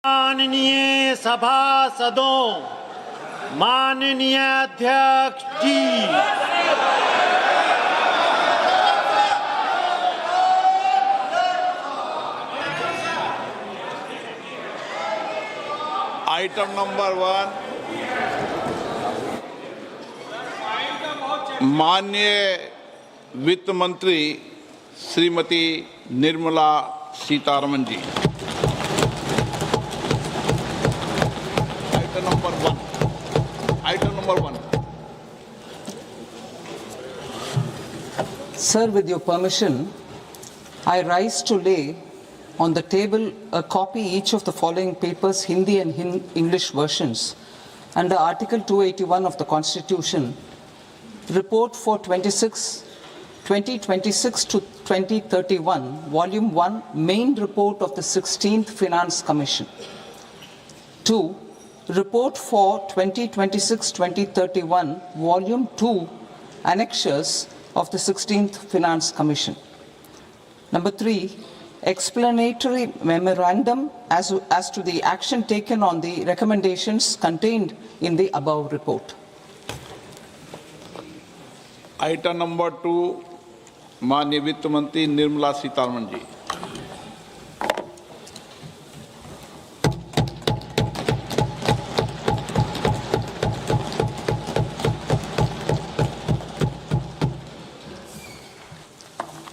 माननीय सभासदों, माननीय अध्यक्ष जी, आइटम नंबर 1, माननीय वित्त मंत्री श्रीमती निर्मला सीतारमन जी। Item number 1. Sir, with your permission, I rise to lay on the table a copy each of the following papers, Hindi and English versions, under Article 281 of the Constitution, Report for 2026 to 2031, Volume 1, Main Report of the 16th Finance Commission. 2. Report for 2026-2031, Volume 2, Annexures of the 16th Finance Commission. Number 3, explanatory memorandum as to the action taken on the recommendations contained in the above report. Item number 2, माननीय वित्त मंत्री निर्मला सीतारमन जी।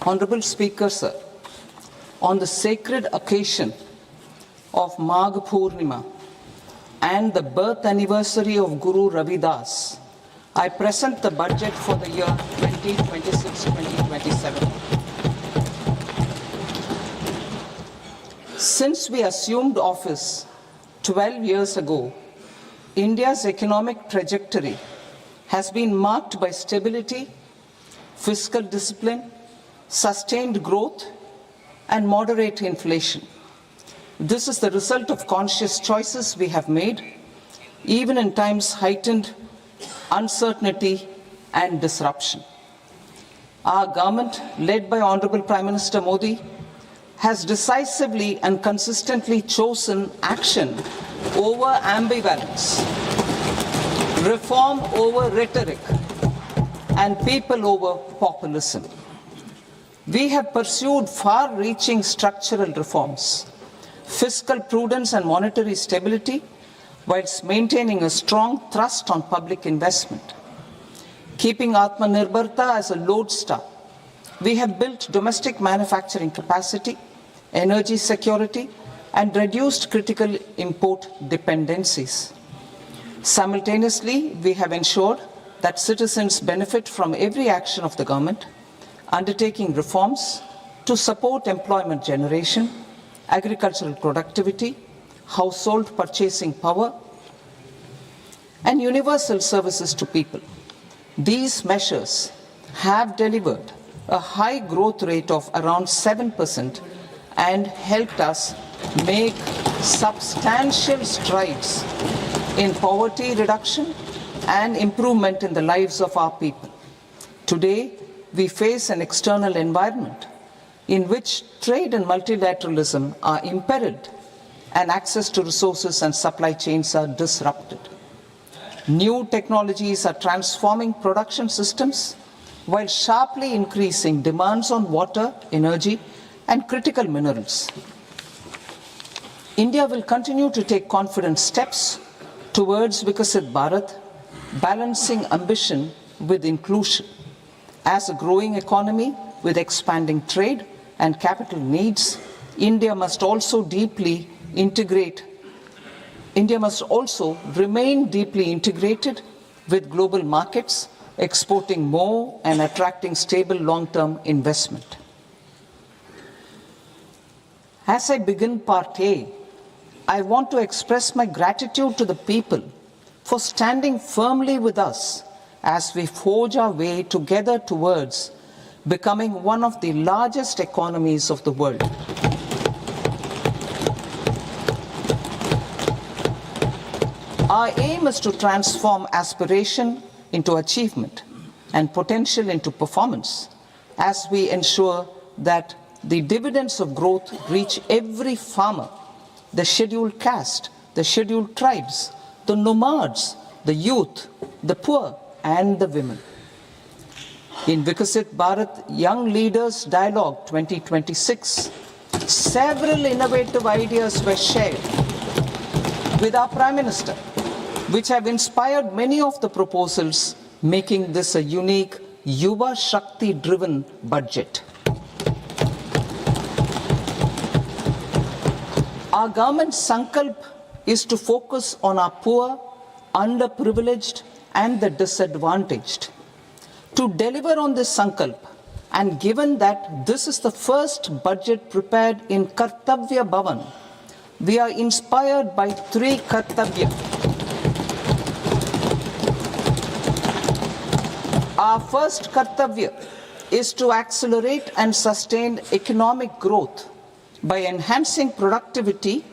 Honorable Speaker, sir, on the sacred occasion of Magh Purnima and the birth anniversary of Guru Ravidas, I present the budget for the year 2026-2027. Since we assumed office 12 years ago, India's economic trajectory has been marked by stability, fiscal discipline, sustained growth, and moderate inflation. This is the result of conscious choices we have made, even in times heightened uncertainty and disruption. Our government, led by Honorable Prime Minister Modi, has decisively and consistently chosen action over ambivalence, reform over rhetoric, and people over populism. We have pursued far-reaching structural reforms, fiscal prudence and monetary stability, whilst maintaining a strong thrust on public investment. Keeping Atmanirbharta as a lodestar, we have built domestic manufacturing capacity, energy security, and reduced critical import dependencies. Simultaneously, we have ensured that citizens benefit from every action of the government, undertaking reforms to support employment generation, agricultural productivity, household purchasing power, and universal services to people. These measures have delivered a high growth rate of around 7% and helped us make substantial strides in poverty reduction and improvement in the lives of our people. Today, we face an external environment in which trade and multilateralism are imperiled and access to resources and supply chains are disrupted. New technologies are transforming production systems while sharply increasing demands on water, energy, and critical minerals. India will continue to take confident steps towards Vikasit Bharat, balancing ambition with inclusion. As a growing economy with expanding trade and capital needs, India must also remain deeply integrated with global markets, exporting more and attracting stable long-term investment. As I begin Part A, I want to express my gratitude to the people for standing firmly with us as we forge our way together towards becoming one of the largest economies of the world. Our aim is to transform aspiration into achievement and potential into performance as we ensure that the dividends of growth reach every farmer, the scheduled caste, the scheduled tribes, the nomads, the youth, the poor, and the women. In Vikasit Bharat Young Leaders Dialogue 2026, several innovative ideas were shared with our Prime Minister, which have inspired many of the proposals, making this a unique Yuva Shakti-driven budget. Our government's sankalp is to focus on our poor, underprivileged, and the disadvantaged. To deliver on this sankalp, and given that this is the first budget prepared in Kartavya Bhavan, we are inspired by three Kartavya. Our first Kartavya is to accelerate and sustain economic growth by enhancing productivity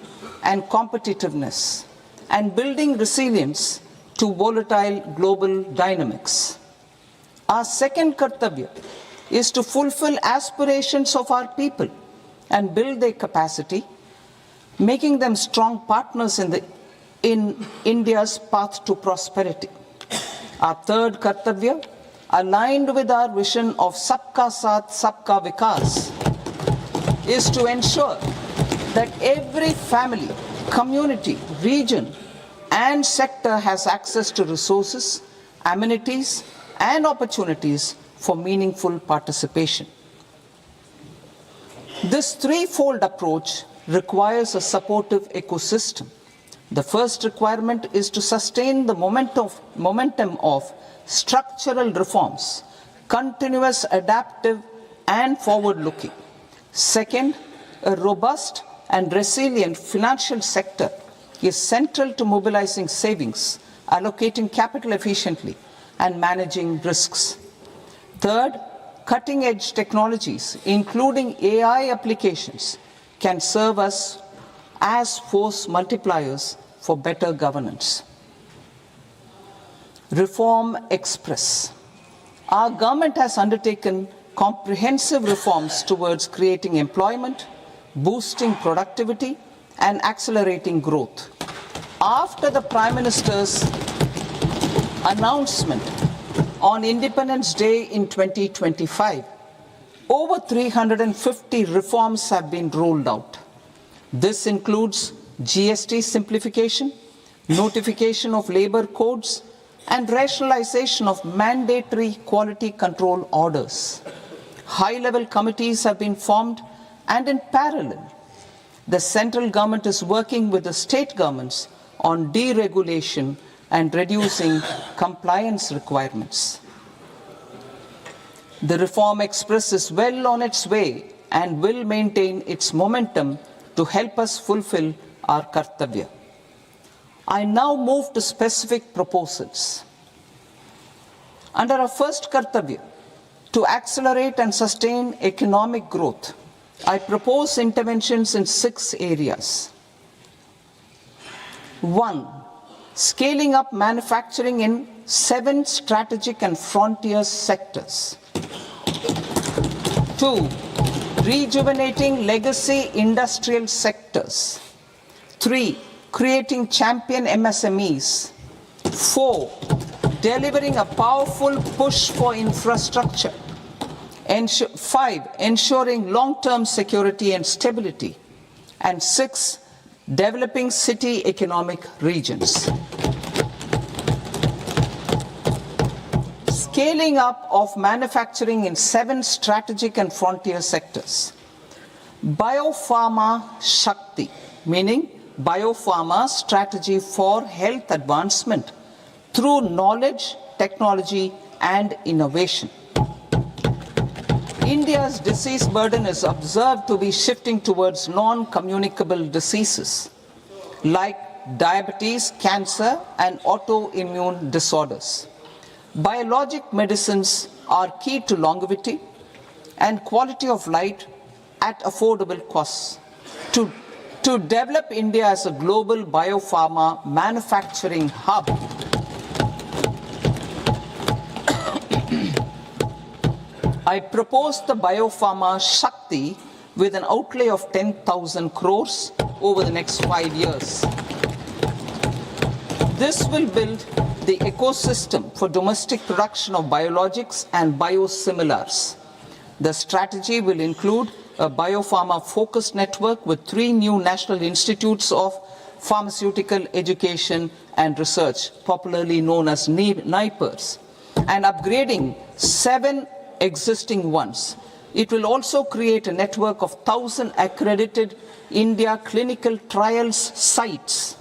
and competitiveness and building resilience to volatile global dynamics. Our second Kartavya is to fulfill aspirations of our people and build their capacity, making them strong partners in India's path to prosperity. Our third Kartavya, aligned with our vision of Sabka Saath, Sabka Vikas, is to ensure that every family, community, region, and sector has access to resources, amenities, and opportunities for meaningful participation. This threefold approach requires a supportive ecosystem. The first requirement is to sustain the momentum of structural reforms, continuous, adaptive, and forward-looking. Second, a robust and resilient financial sector is central to mobilizing savings, allocating capital efficiently, and managing risks. Third, cutting-edge technologies, including AI applications, can serve us as force multipliers for better governance. Reform Express. Our government has undertaken comprehensive reforms towards creating employment, boosting productivity, and accelerating growth. After the Prime Minister's announcement on Independence Day in 2025, over 350 reforms have been rolled out. This includes GST simplification, notification of labor codes, and rationalization of mandatory quality control orders. High-level committees have been formed, and in parallel, the central government is working with the state governments on deregulation and reducing compliance requirements. The Reform Express is well on its way and will maintain its momentum to help us fulfill our Kartavya. I now move to specific proposals. Under our first Kartavya, to accelerate and sustain economic growth, I propose interventions in 6 areas. 1. Scaling up manufacturing in 7 strategic and frontier sectors. 2. Rejuvenating legacy industrial sectors. 3. Creating champion MSMEs. 4. Delivering a powerful push for infrastructure. 5. Ensuring long-term security and stability. And 6. Developing city economic regions. Scaling up of manufacturing in 7 strategic and frontier sectors. Biopharma Shakti, meaning biopharma strategy for health advancement through knowledge, technology, and innovation. India's disease burden is observed to be shifting towards non-communicable diseases like diabetes, cancer, and autoimmune disorders. Biologic medicines are key to longevity and quality of life at affordable costs. To develop India as a global biopharma manufacturing hub, I propose the Biopharma Shakti with an outlay of 10,000 crores over the next 5 years. This will build the ecosystem for domestic production of biologics and biosimilars. The strategy will include a biopharma-focused network with 3 new national institutes of pharmaceutical education and research, popularly known as NIPERs, and upgrading 7 existing ones. It will also create a network of 1,000 accredited India clinical trials sites.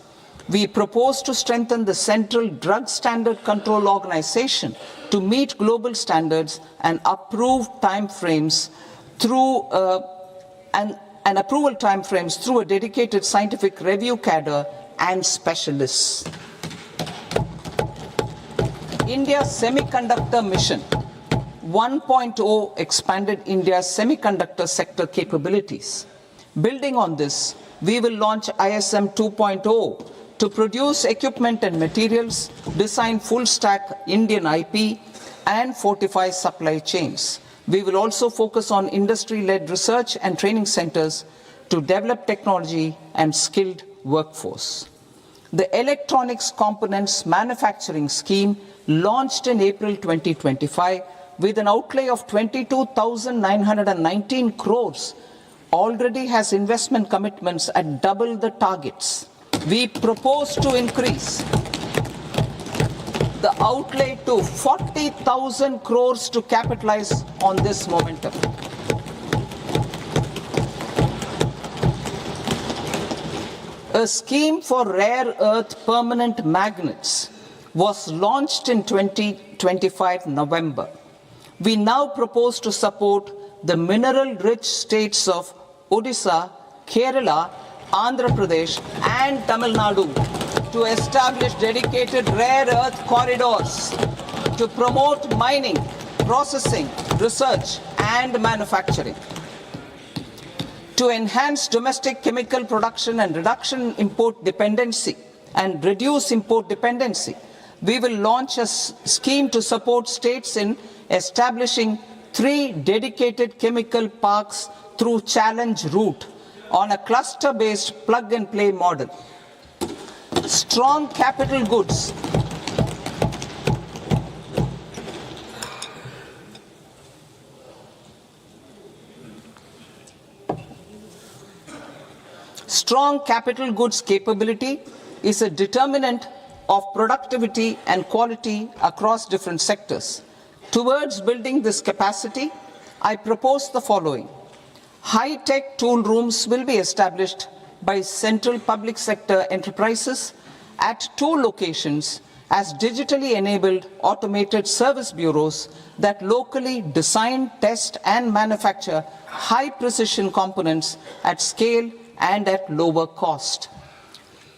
We propose to strengthen the Central Drug Standard Control Organization to meet global standards and approve timeframes through and approval timeframes through a dedicated scientific review cadre and specialists. India's Semiconductor Mission 1.0 expanded India's semiconductor sector capabilities. Building on this, we will launch ISM 2.0 to produce equipment and materials, design full-stack Indian IP, and fortify supply chains. We will also focus on industry-led research and training centers to develop technology and skilled workforce. The Electronics Components Manufacturing Scheme, launched in April 2025 with an outlay of 22,919 crores, already has investment commitments at double the targets. We propose to increase the outlay to 40,000 crores to capitalize on this momentum. A scheme for rare earth permanent magnets was launched in 2025 November. We now propose to support the mineral-rich states of Odisha, Kerala, Andhra Pradesh and Tamil Nadu to establish dedicated rare earth corridors to promote mining, processing, research and manufacturing. To enhance domestic chemical production and reduce import dependency, we will launch a scheme to support states in establishing 3 dedicated chemical parks through challenge route on a cluster-based plug-and-play model. Strong capital goods. Strong capital goods capability is a determinant of productivity and quality across different sectors. Towards building this capacity, I propose the following. High-tech tool rooms will be established by central public sector enterprises at 2 locations as digitally enabled automated service bureaus that locally design, test and manufacture high-precision components at scale and at lower cost.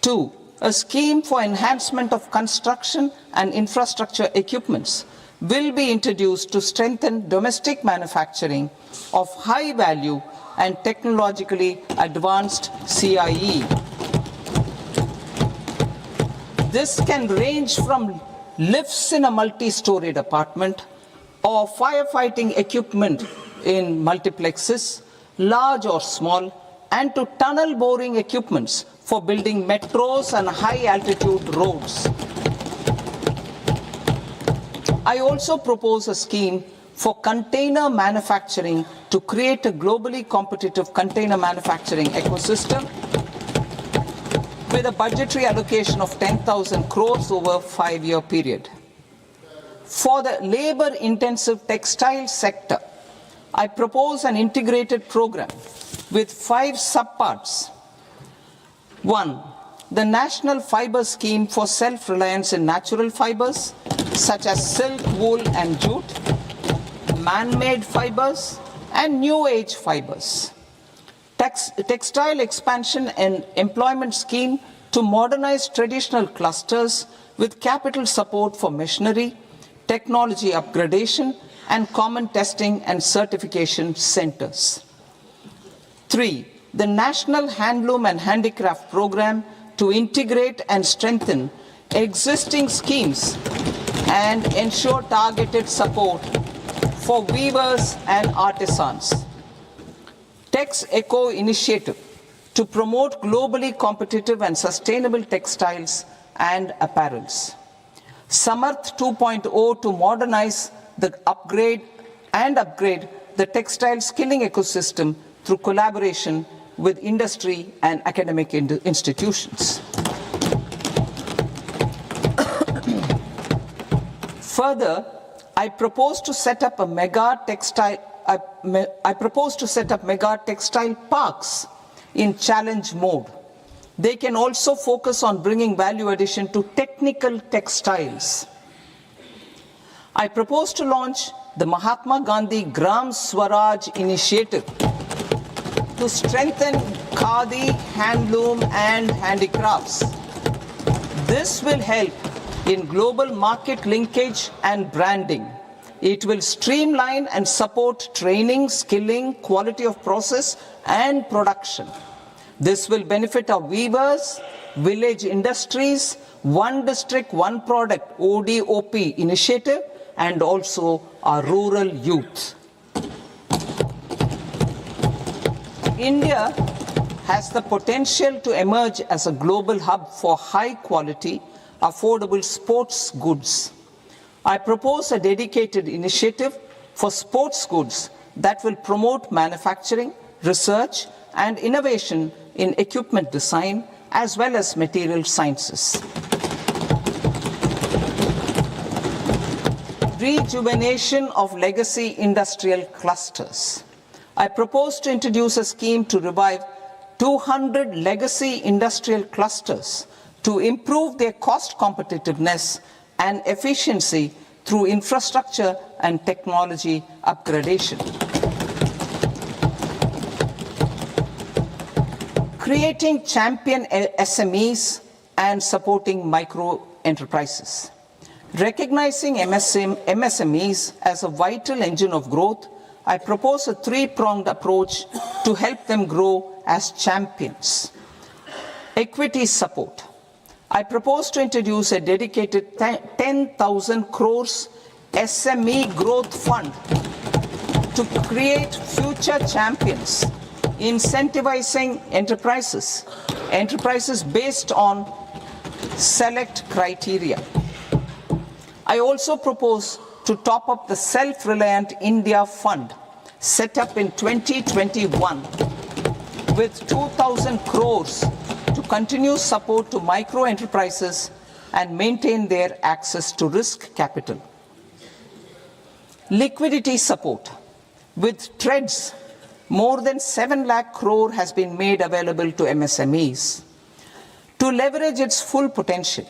2. A scheme for enhancement of construction and infrastructure equipments will be introduced to strengthen domestic manufacturing of high value and technologically advanced CIE. This can range from lifts in a multi-storied apartment or firefighting equipment in multiplexes, large or small, and to tunnel boring equipments for building metros and high-altitude roads. I also propose a scheme for container manufacturing to create a globally competitive container manufacturing ecosystem with a budgetary allocation of 10,000 crores over a 5-year period. For the labor-intensive textile sector, I propose an integrated program with 5 subparts. 1. The National Fiber Scheme for self-reliance in natural fibers, such as silk, wool and jute, man-made fibers and new age fibers. Textile expansion and employment scheme to modernize traditional clusters with capital support for machinery, technology upgradation and common testing and certification centers. 3. The National Handloom and Handicraft Program to integrate and strengthen existing schemes and ensure targeted support for weavers and artisans. Tex Eco initiative to promote globally competitive and sustainable textiles and apparels. Samarth 2.0 to modernize the upgrade the textile skilling ecosystem through collaboration with industry and academic institutions. Further, I propose to set up mega textile parks in challenge mode. They can also focus on bringing value addition to technical textiles. I propose to launch the Mahatma Gandhi Gram Swaraj initiative to strengthen khadi, handloom and handicrafts. This will help in global market linkage and branding. It will streamline and support training, skilling, quality of process and production. This will benefit our weavers, village industries, one district, one product ODOP initiative and also our rural youth. India has the potential to emerge as a global hub for high quality, affordable sports goods. I propose a dedicated initiative for sports goods that will promote manufacturing, research and innovation in equipment design as well as material sciences. Rejuvenation of legacy industrial clusters. I propose to introduce a scheme to revive 200 legacy industrial clusters to improve their cost competitiveness and efficiency through infrastructure and technology upgradation. Creating champion SMEs and supporting micro enterprises. Recognizing MSMEs as a vital engine of growth, I propose a three-pronged approach to help them grow as champions. Equity support. I propose to introduce a dedicated 10,000 crores SME growth fund to create future champions, incentivizing enterprises based on select criteria. I also propose to top up the Self-Reliant India Fund set up in 2021 with 2,000 crores to continue support to micro enterprises and maintain their access to risk capital. Liquidity support. With TREADS, more than 7 lakh crore has been made available to MSMEs. To leverage its full potential,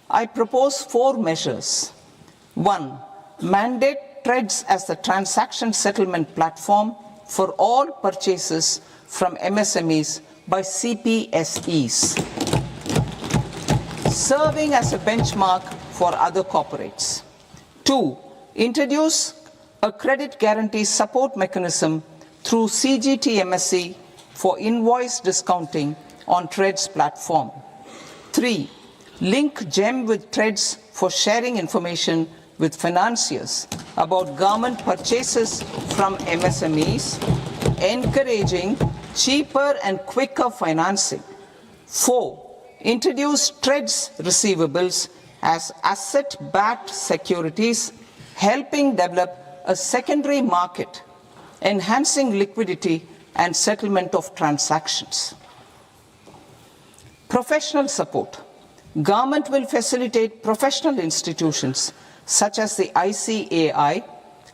I propose 4 measures. 1. Mandate TREADS as the transaction settlement platform for all purchases from MSMEs by CPSEs, serving as a benchmark for other corporates. 2. Introduce a credit guarantee support mechanism through CGTMSE for invoice discounting on TREADS platform. 3. Link GEM with TREADS for sharing information with financiers about government purchases from MSMEs, encouraging cheaper and quicker financing. 4. Introduce TREADS receivables as asset-backed securities, helping develop a secondary market, enhancing liquidity and settlement of transactions. Professional support. Government will facilitate professional institutions such as the ICAI,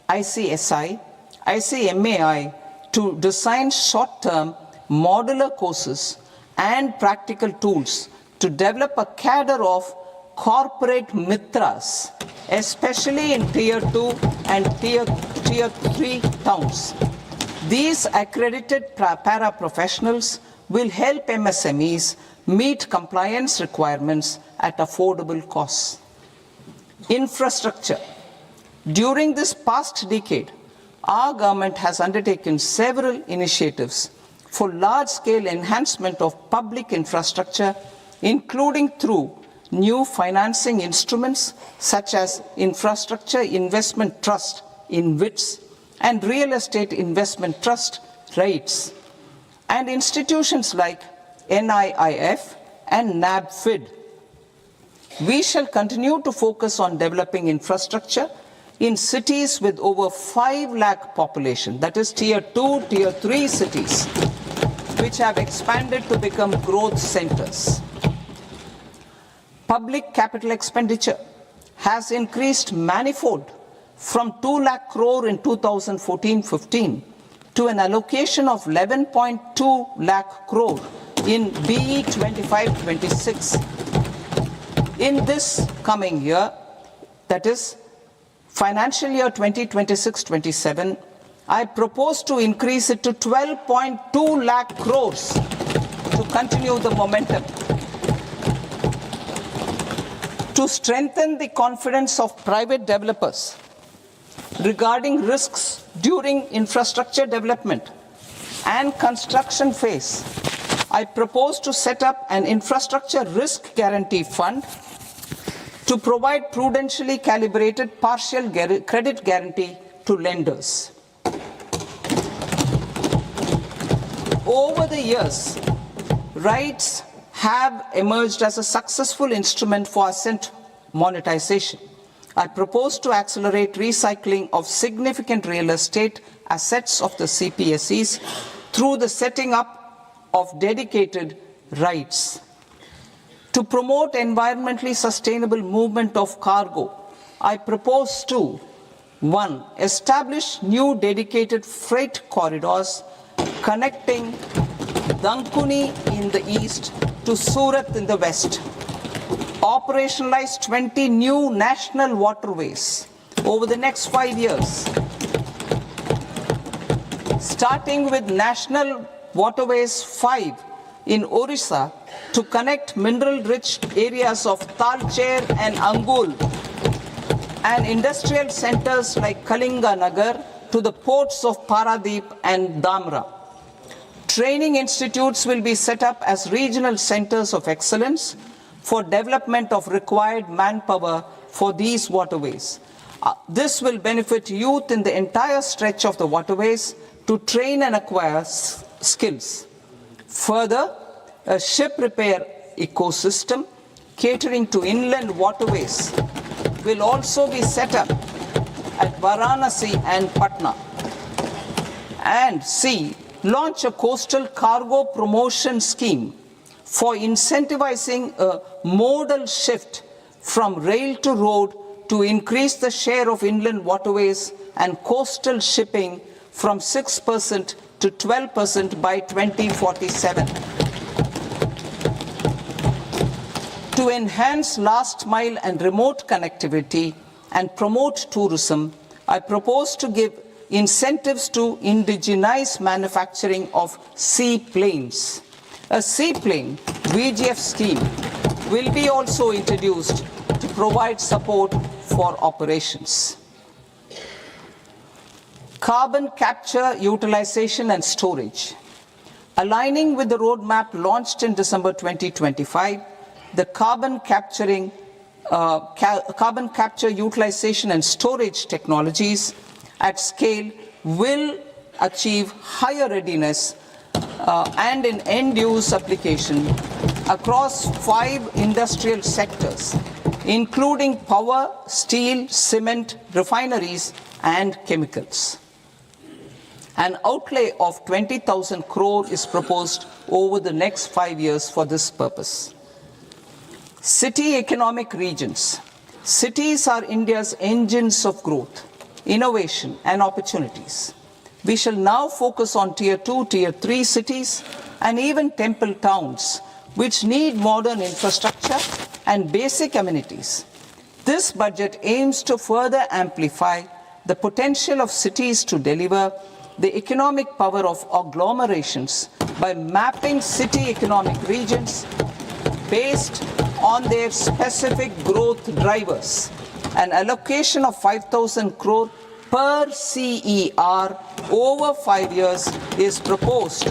ICSI, ICMAI to design short-term modular courses and practical tools to develop a cadre of corporate mitras, especially in Tier 2 and Tier 3 towns. These accredited para-professionals will help MSMEs meet compliance requirements at affordable costs. Infrastructure. During this past decade, our government has undertaken several initiatives for large-scale enhancement of public infrastructure, including through new financing instruments such as Infrastructure Investment Trust (InvITs) and Real Estate Investment Trust (REITs), and institutions like NIIF and NABFID. We shall continue to focus on developing infrastructure in cities with over 5 lakh population, that is tier 2, tier 3 cities, which have expanded to become growth centers. Public capital expenditure has increased manifold from 2 lakh crore in 2014-15 to an allocation of 11.2 lakh crore in BE 25-26. In this coming year, that is financial year 2026-27, I propose to increase it to 12.2 lakh crores to continue the momentum. To strengthen the confidence of private developers regarding risks during infrastructure development and construction phase, I propose to set up an infrastructure risk guarantee fund to provide prudentially calibrated partial credit guarantee to lenders. Over the years, rights have emerged as a successful instrument for asset monetization. I propose to accelerate recycling of significant real estate assets of the CPSEs through the setting up of dedicated rights. To promote environmentally sustainable movement of cargo, I propose to 1. Establish new dedicated freight corridors connecting Dankuni in the east to Surat in the west. Operationalize 20 new national waterways over the next 5 years. Starting with National Waterways 5 in Orissa to connect mineral-rich areas of Talcher and Angul and industrial centers like Kalinga Nagar to the ports of Paradeep and Dhamra. Training institutes will be set up as regional centers of excellence for development of required manpower for these waterways. This will benefit youth in the entire stretch of the waterways to train and acquire skills. Further, a ship repair ecosystem catering to inland waterways will also be set up at Varanasi and Patna. And C, launch a coastal cargo promotion scheme for incentivizing a modal shift from rail to road to increase the share of inland waterways and coastal shipping from 6% to 12% by 2047. To enhance last mile and remote connectivity and promote tourism, I propose to give incentives to indigenize manufacturing of seaplanes. A seaplane VGF scheme will be also introduced to provide support for operations. Carbon capture, utilization and storage. Aligning with the roadmap launched in December 2025, the carbon capture, utilization and storage technologies at scale will achieve higher readiness and in end-use application across 5 industrial sectors, including power, steel, cement, refineries, and chemicals. An outlay of 20,000 crore is proposed over the next 5 years for this purpose. City economic regions. Cities are India's engines of growth, innovation, and opportunities. We shall now focus on tier 2, tier 3 cities, and even temple towns, which need modern infrastructure and basic amenities. This budget aims to further amplify the potential of cities to deliver the economic power of agglomerations by mapping city economic regions based on their specific growth drivers. An allocation of 5,000 crore per CER over 5 years is proposed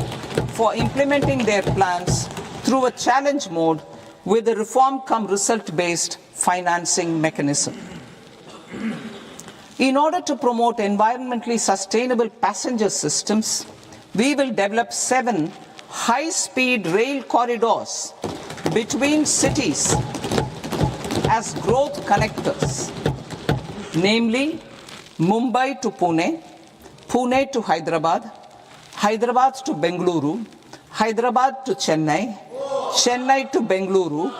for implementing their plans through a challenge mode with a reform-cum-result-based financing mechanism. In order to promote environmentally sustainable passenger systems, we will develop 7 high-speed rail corridors between cities as growth connectors, namely Mumbai to Pune, Pune to Hyderabad, Hyderabad to Bengaluru, Hyderabad to Chennai, Chennai to Bengaluru,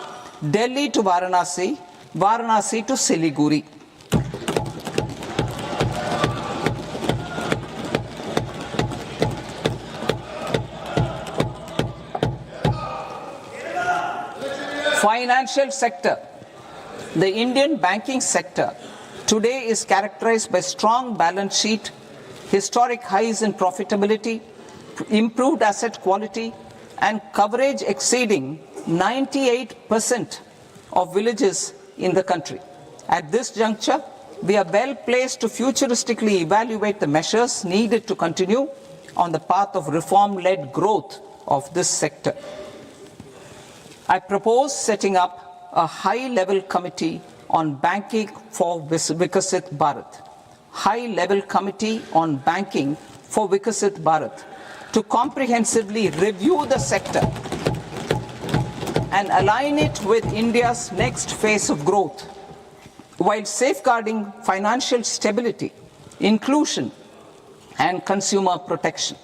Delhi to Varanasi, Varanasi to Siliguri. Financial sector. The Indian banking sector today is characterized by strong balance sheet, historic highs in profitability, improved asset quality, and coverage exceeding 98% of villages in the country. At this juncture, we are well placed to futuristically evaluate the measures needed to continue on the path of reform-led growth of this sector. I propose setting up a high-level committee on banking for Vikasit Bharat. High-level committee on banking for Vikasit Bharat to comprehensively review the sector and align it with India's next phase of growth, while safeguarding financial stability, inclusion, and consumer protection.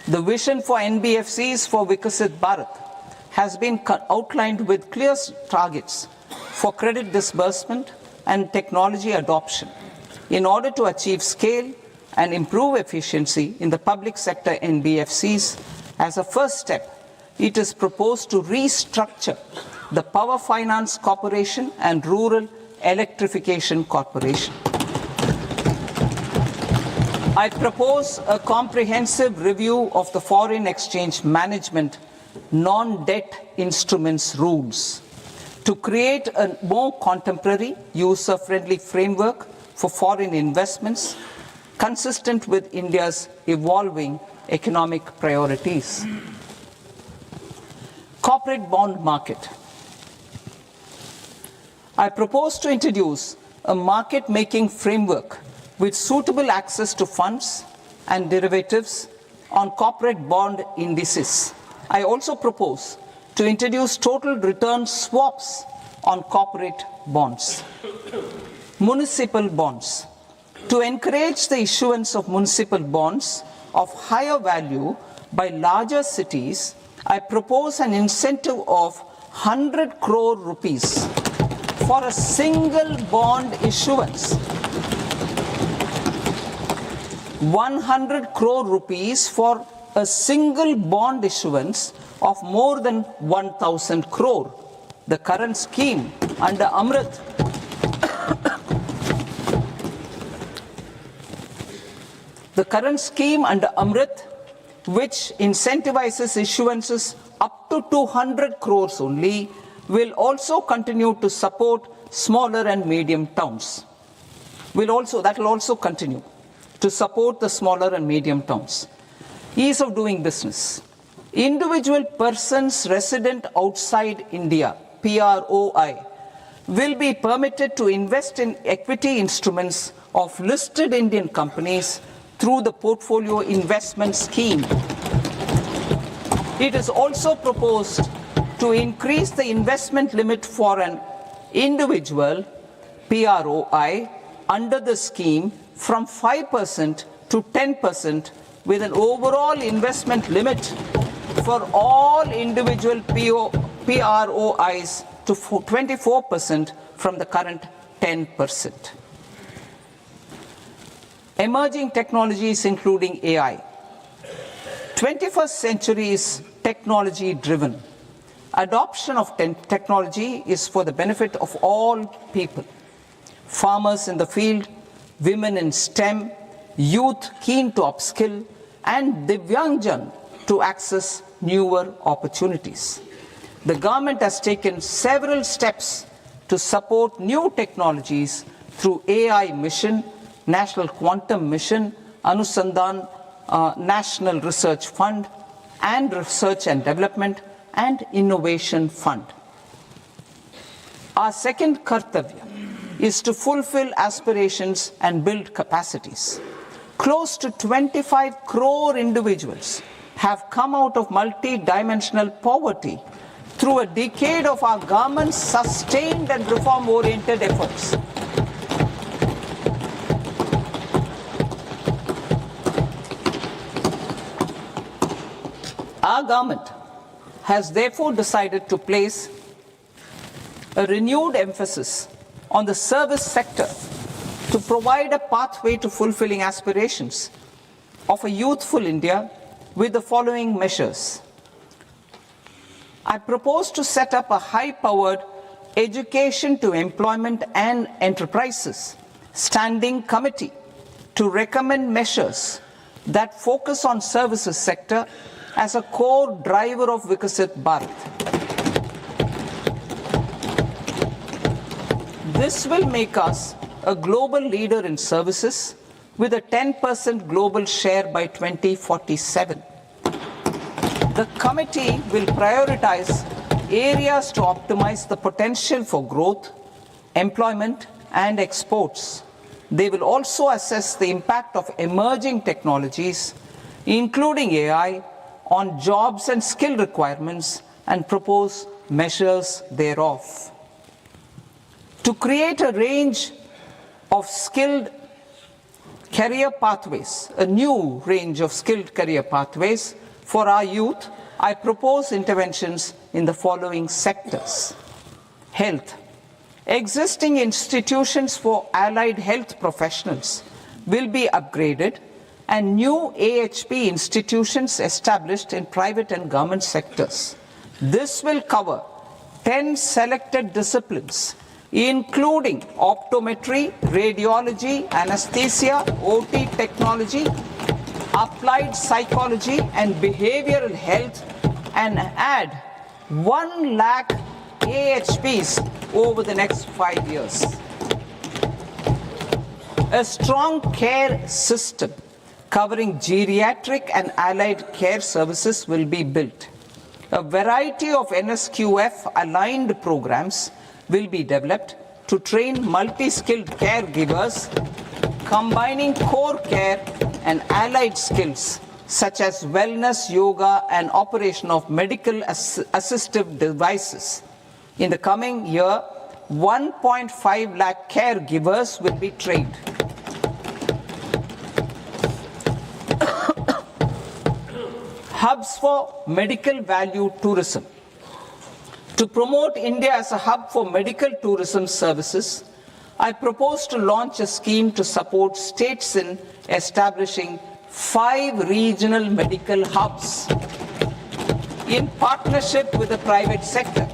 The vision for NBFCs for Vikasit Bharat has been outlined with clear targets for credit disbursement and technology adoption in order to achieve scale and improve efficiency in the public sector NBFCs. As a first step, it is proposed to restructure the Power Finance Corporation and Rural Electrification Corporation. I propose a comprehensive review of the foreign exchange management non-debt instruments rules to create a more contemporary, user-friendly framework for foreign investments consistent with India's evolving economic priorities. Corporate bond market. I propose to introduce a market-making framework with suitable access to funds and derivatives on corporate bond indices. I also propose to introduce total return swaps on corporate bonds. Municipal bonds. To encourage the issuance of municipal bonds of higher value by larger cities, I propose an incentive of 100 crore rupees for a single bond issuance. 100 crore rupees for a single bond issuance of more than 1,000 crore. The current scheme under Amrit which incentivizes issuances up to 200 crores only, will also continue to support smaller and medium towns. That will also continue to support the smaller and medium towns. Ease of doing business. Individual persons resident outside India, PROI, will be permitted to invest in equity instruments of listed Indian companies through the portfolio investment scheme. It is also proposed to increase the investment limit for an individual PROI under the scheme from 5% to 10%, with an overall investment limit for all individual PROIs to 24% from the current 10%. Emerging technologies including AI. 21st century is technology driven. Adoption of technology is for the benefit of all people. Farmers in the field, women in STEM, youth keen to upskill, and Divyangjan to access newer opportunities. The government has taken several steps to support new technologies through AI Mission, National Quantum Mission, Anusandhan National Research Fund, and Research and Development and Innovation Fund. Our second kartavya is to fulfill aspirations and build capacities. Close to 25 crore individuals have come out of multi-dimensional poverty through a decade of our government's sustained and reform-oriented efforts. Our government has therefore decided to place a renewed emphasis on the service sector to provide a pathway to fulfilling aspirations of a youthful India with the following measures. I propose to set up a high-powered education to employment and enterprises standing committee to recommend measures that focus on services sector as a core driver of Vikasit Bharat. This will make us a global leader in services with a 10% global share by 2047. The committee will prioritize areas to optimize the potential for growth, employment, and exports. They will also assess the impact of emerging technologies, including AI, on jobs and skill requirements and propose measures thereof. To create a range of skilled career pathways, a new range of skilled career pathways for our youth, I propose interventions in the following sectors. Health. Existing institutions for allied health professionals will be upgraded and new AHP institutions established in private and government sectors. This will cover 10 selected disciplines, including optometry, radiology, anesthesia, OT technology, applied psychology and behavioral health, and add 1 lakh AHPs over the next 5 years. A strong care system covering geriatric and allied care services will be built. A variety of NSQF aligned programs will be developed to train multi-skilled caregivers, combining core care and allied skills such as wellness, yoga, and operation of medical assistive devices. In the coming year, 1.5 lakh caregivers will be trained. Hubs for medical value tourism. To promote India as a hub for medical tourism services, I propose to launch a scheme to support states in establishing 5 regional medical hubs in partnership with the private sector.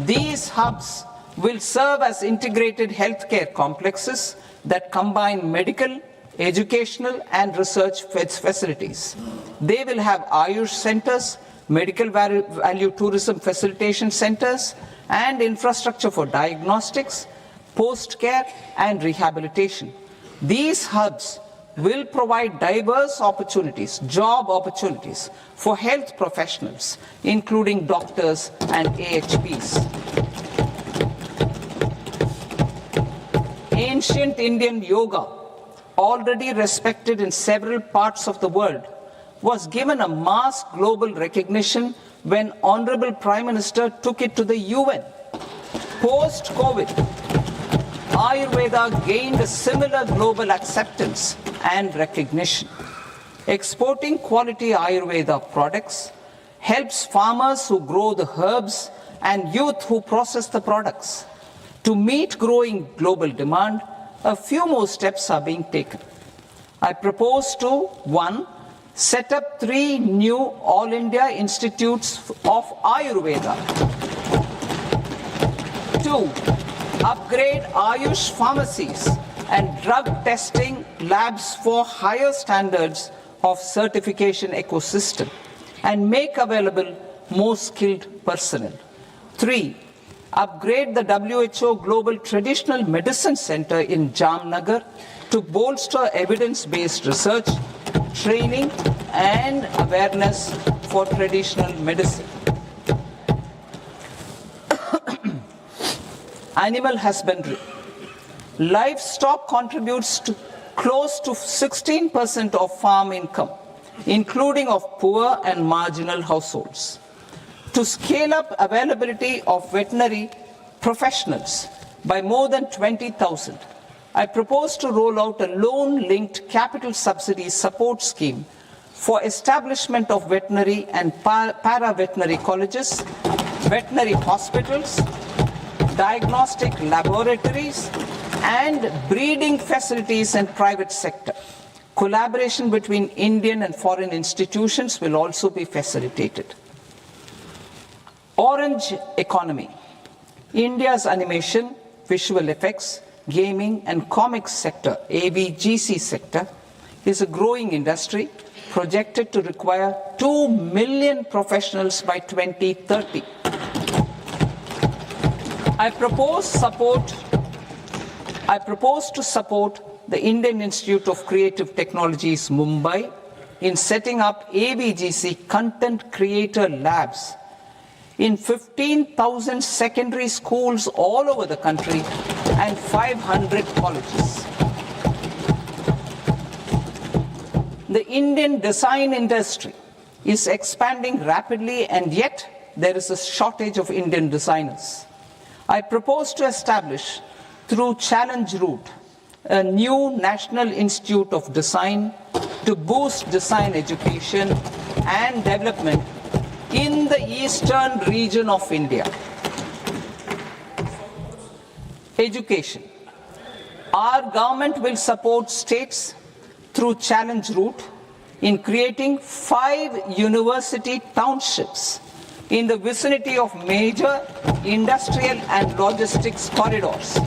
These hubs will serve as integrated healthcare complexes that combine medical, educational, and research facilities. They will have Ayush centers, medical value tourism facilitation centers, and infrastructure for diagnostics, post-care, and rehabilitation. These hubs will provide diverse opportunities, job opportunities for health professionals, including doctors and AHPs. Ancient Indian yoga, already respected in several parts of the world, was given a mass global recognition when Honorable Prime Minister took it to the UN. Post-COVID, Ayurveda gained a similar global acceptance and recognition. Exporting quality Ayurveda products helps farmers who grow the herbs and youth who process the products. To meet growing global demand, a few more steps are being taken. I propose to 1. Set up 3 new All India Institutes of Ayurveda. 2. Upgrade Ayush pharmacies and drug testing labs for higher standards of certification ecosystem and make available more skilled personnel. 3. Upgrade the WHO Global Traditional Medicine Center in Jamnagar to bolster evidence-based research, training, and awareness for traditional medicine. Animal husbandry. Livestock contributes close to 16% of farm income, including of poor and marginal households. To scale up availability of veterinary professionals by more than 20,000, I propose to roll out a loan-linked capital subsidy support scheme for establishment of veterinary and para-veterinary colleges, veterinary hospitals, diagnostic laboratories, and breeding facilities in private sector. Collaboration between Indian and foreign institutions will also be facilitated. Orange economy. India's animation, visual effects, gaming and comics sector, AVGC sector, is a growing industry projected to require 2 million professionals by 2030. I propose to support the Indian Institute of Creative Technologies, Mumbai, in setting up AVGC content creator labs in 15,000 secondary schools all over the country and 500 colleges. The Indian design industry is expanding rapidly, and yet there is a shortage of Indian designers. I propose to establish, through challenge route, a new National Institute of Design to boost design education and development in the eastern region of India. Education. Our government will support states through challenge route in creating 5 university townships in the vicinity of major industrial and logistics corridors.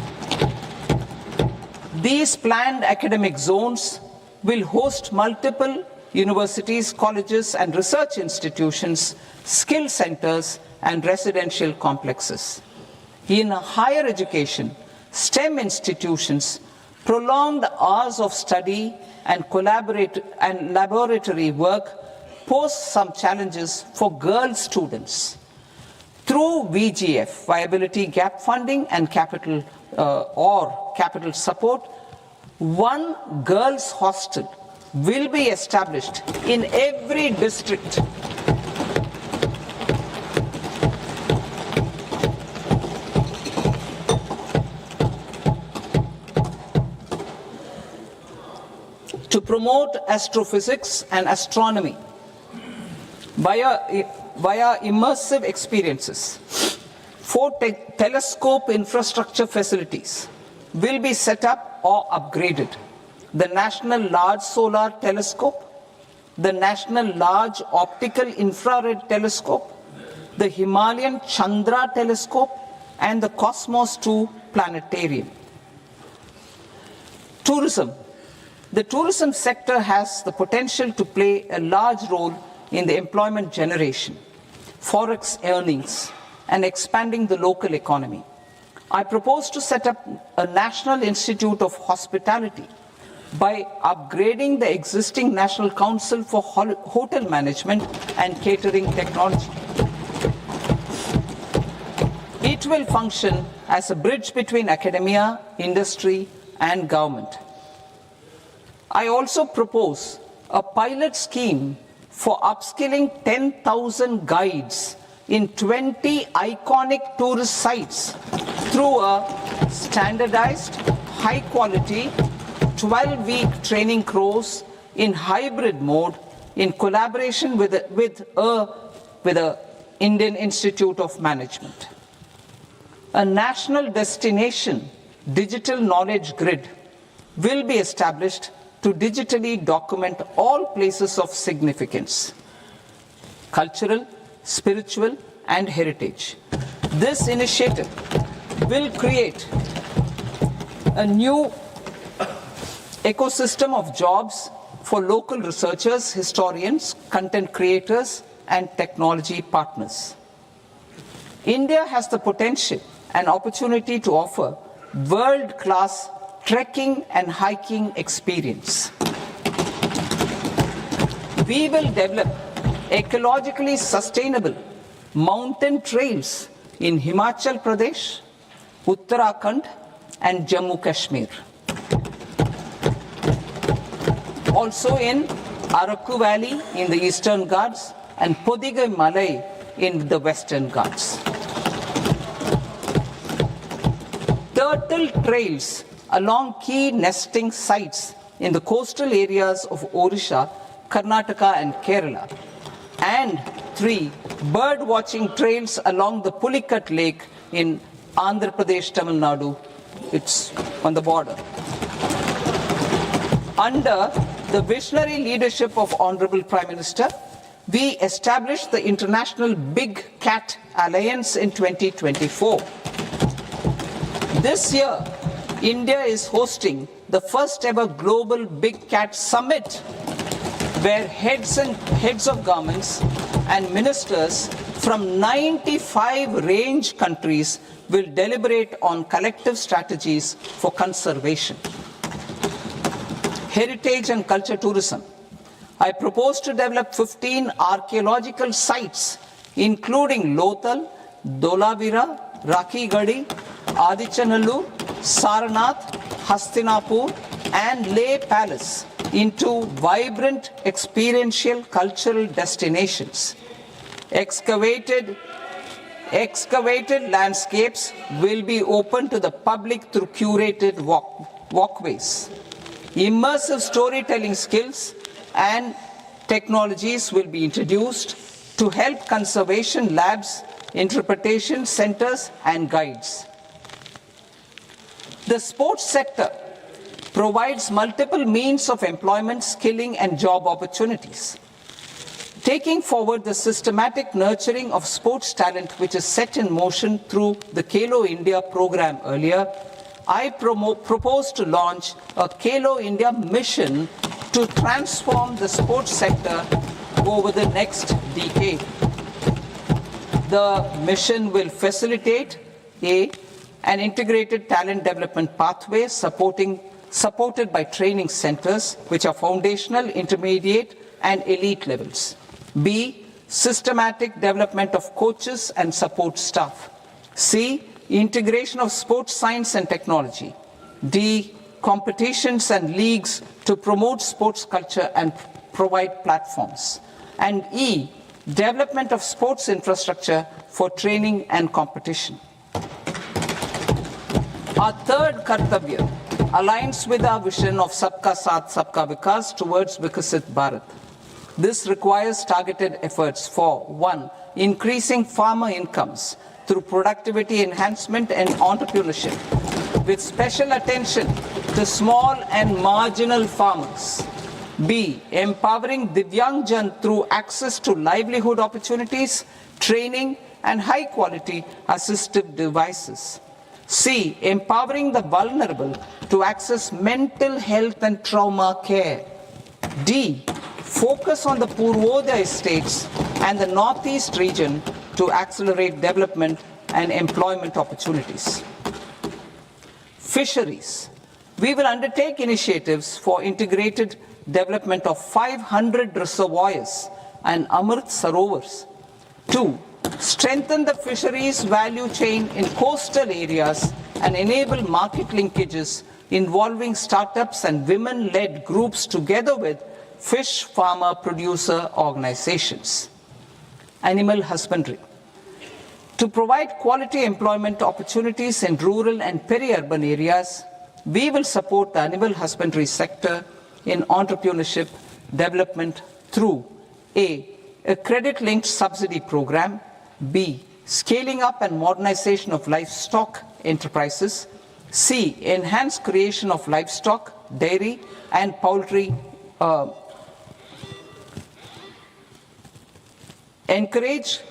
These planned academic zones will host multiple universities, colleges and research institutions, skill centers and residential complexes. In higher education, STEM institutions, prolonged hours of study and laboratory work pose some challenges for girl students. Through VGF, viability gap funding and capital support, one girls' hostel will be established in every district. To promote astrophysics and astronomy via immersive experiences, 4 telescope infrastructure facilities will be set up or upgraded. The National Large Solar Telescope, the National Large Optical Infrared Telescope, the Himalayan Chandra Telescope, and the Cosmos 2 Planetarium. Tourism. The tourism sector has the potential to play a large role in the employment generation, forex earnings, and expanding the local economy. I propose to set up a National Institute of Hospitality by upgrading the existing National Council for Hotel Management and Catering Technology. It will function as a bridge between academia, industry, and government. I also propose a pilot scheme for upskilling 10,000 guides in 20 iconic tourist sites through a standardized, high-quality, 12-week training course in hybrid mode in collaboration with the Indian Institute of Management. A national destination digital knowledge grid will be established to digitally document all places of significance, cultural, spiritual, and heritage. This initiative will create a new ecosystem of jobs for local researchers, historians, content creators, and technology partners. India has the potential and opportunity to offer world-class trekking and hiking experience. We will develop ecologically sustainable mountain trails in Himachal Pradesh, Uttarakhand, and Jammu Kashmir. also in Araku Valley in the Eastern Ghats and Podigai Malai in the Western Ghats. Turtle trails along key nesting sites in the coastal areas of Odisha, Karnataka and Kerala. And 3, bird watching trails along the Pulikat Lake in Andhra Pradesh, Tamil Nadu. It's on the border. Under the visionary leadership of Honorable Prime Minister, we established the International Big Cat Alliance in 2024. This year, India is hosting the first ever Global Big Cat Summit, where heads of governments and ministers from 95 range countries will deliberate on collective strategies for conservation. Heritage and culture tourism. I propose to develop 15 archaeological sites, including Lothal, Dolavira, Rakhi Gadi, Adichanallur, Saranath, Hastinapur, and Leh Palace into vibrant experiential cultural destinations. Excavated landscapes will be open to the public through curated walkways. Immersive storytelling skills and technologies will be introduced to help conservation labs, interpretation centers, and guides. The sports sector provides multiple means of employment, skilling, and job opportunities. Taking forward the systematic nurturing of sports talent, which is set in motion through the Khelo India program earlier, I propose to launch a Khelo India mission to transform the sports sector over the next decade. The mission will facilitate an integrated talent development pathway supported by training centers, which are foundational, intermediate, and elite levels. B, systematic development of coaches and support staff. C, integration of sports science and technology. D, competitions and leagues to promote sports culture and provide platforms. And E, development of sports infrastructure for training and competition. Our third Kartavya aligns with our vision of Sabka Saath, Sabka Vikas towards Vikasit Bharat. This requires targeted efforts for 1, increasing farmer incomes through productivity enhancement and entrepreneurship, with special attention to small and marginal farmers. B, empowering Divyangjan through access to livelihood opportunities, training, and high-quality assistive devices. C, empowering the vulnerable to access mental health and trauma care. D, focus on the Purvodaya states and the Northeast region to accelerate development and employment opportunities. Fisheries. We will undertake initiatives for integrated development of 500 reservoirs and Amrit Sarovars. 2, strengthen the fisheries value chain in coastal areas and enable market linkages involving startups and women-led groups together with fish farmer producer organizations. Animal husbandry. To provide quality employment opportunities in rural and peri-urban areas, we will support the animal husbandry sector in entrepreneurship development through A, credit-linked subsidy program, B, scaling up and modernization of livestock enterprises, C, enhanced creation of livestock, dairy, and poultry, enhanced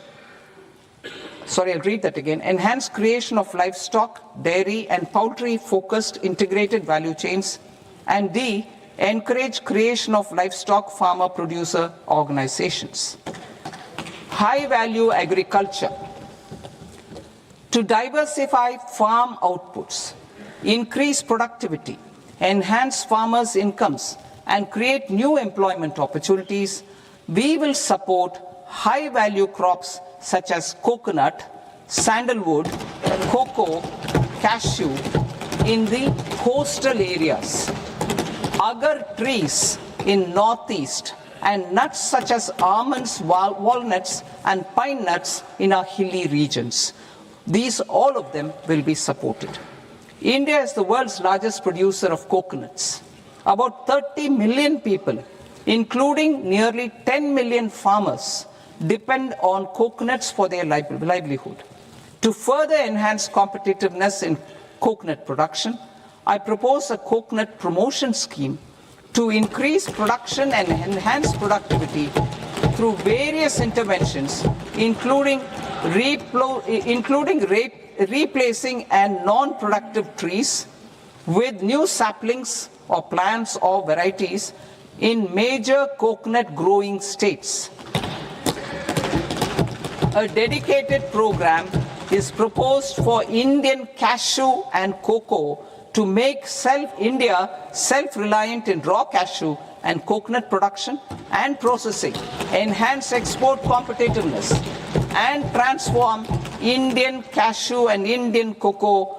creation of livestock, dairy, and poultry-focused integrated value chains, and D, encourage creation of livestock farmer-producer organizations. High-value agriculture. To diversify farm outputs, increase productivity, enhance farmers' incomes, and create new employment opportunities, we will support high-value crops such as coconut, sandalwood, cocoa, cashew in the coastal areas. Agar trees in Northeast and nuts such as almonds, walnuts, and pine nuts in our hilly regions. These, all of them, will be supported. India is the world's largest producer of coconuts. About 30 million people, including nearly 10 million farmers, depend on coconuts for their livelihood. To further enhance competitiveness in coconut production, I propose a coconut promotion scheme to increase production and enhance productivity through various interventions, including replacing and non-productive trees with new saplings or plants or varieties in major coconut growing states. A dedicated program is proposed for Indian cashew and cocoa to make India self-reliant in raw cashew and coconut production and processing, enhance export competitiveness, and transform Indian cashew and Indian cocoa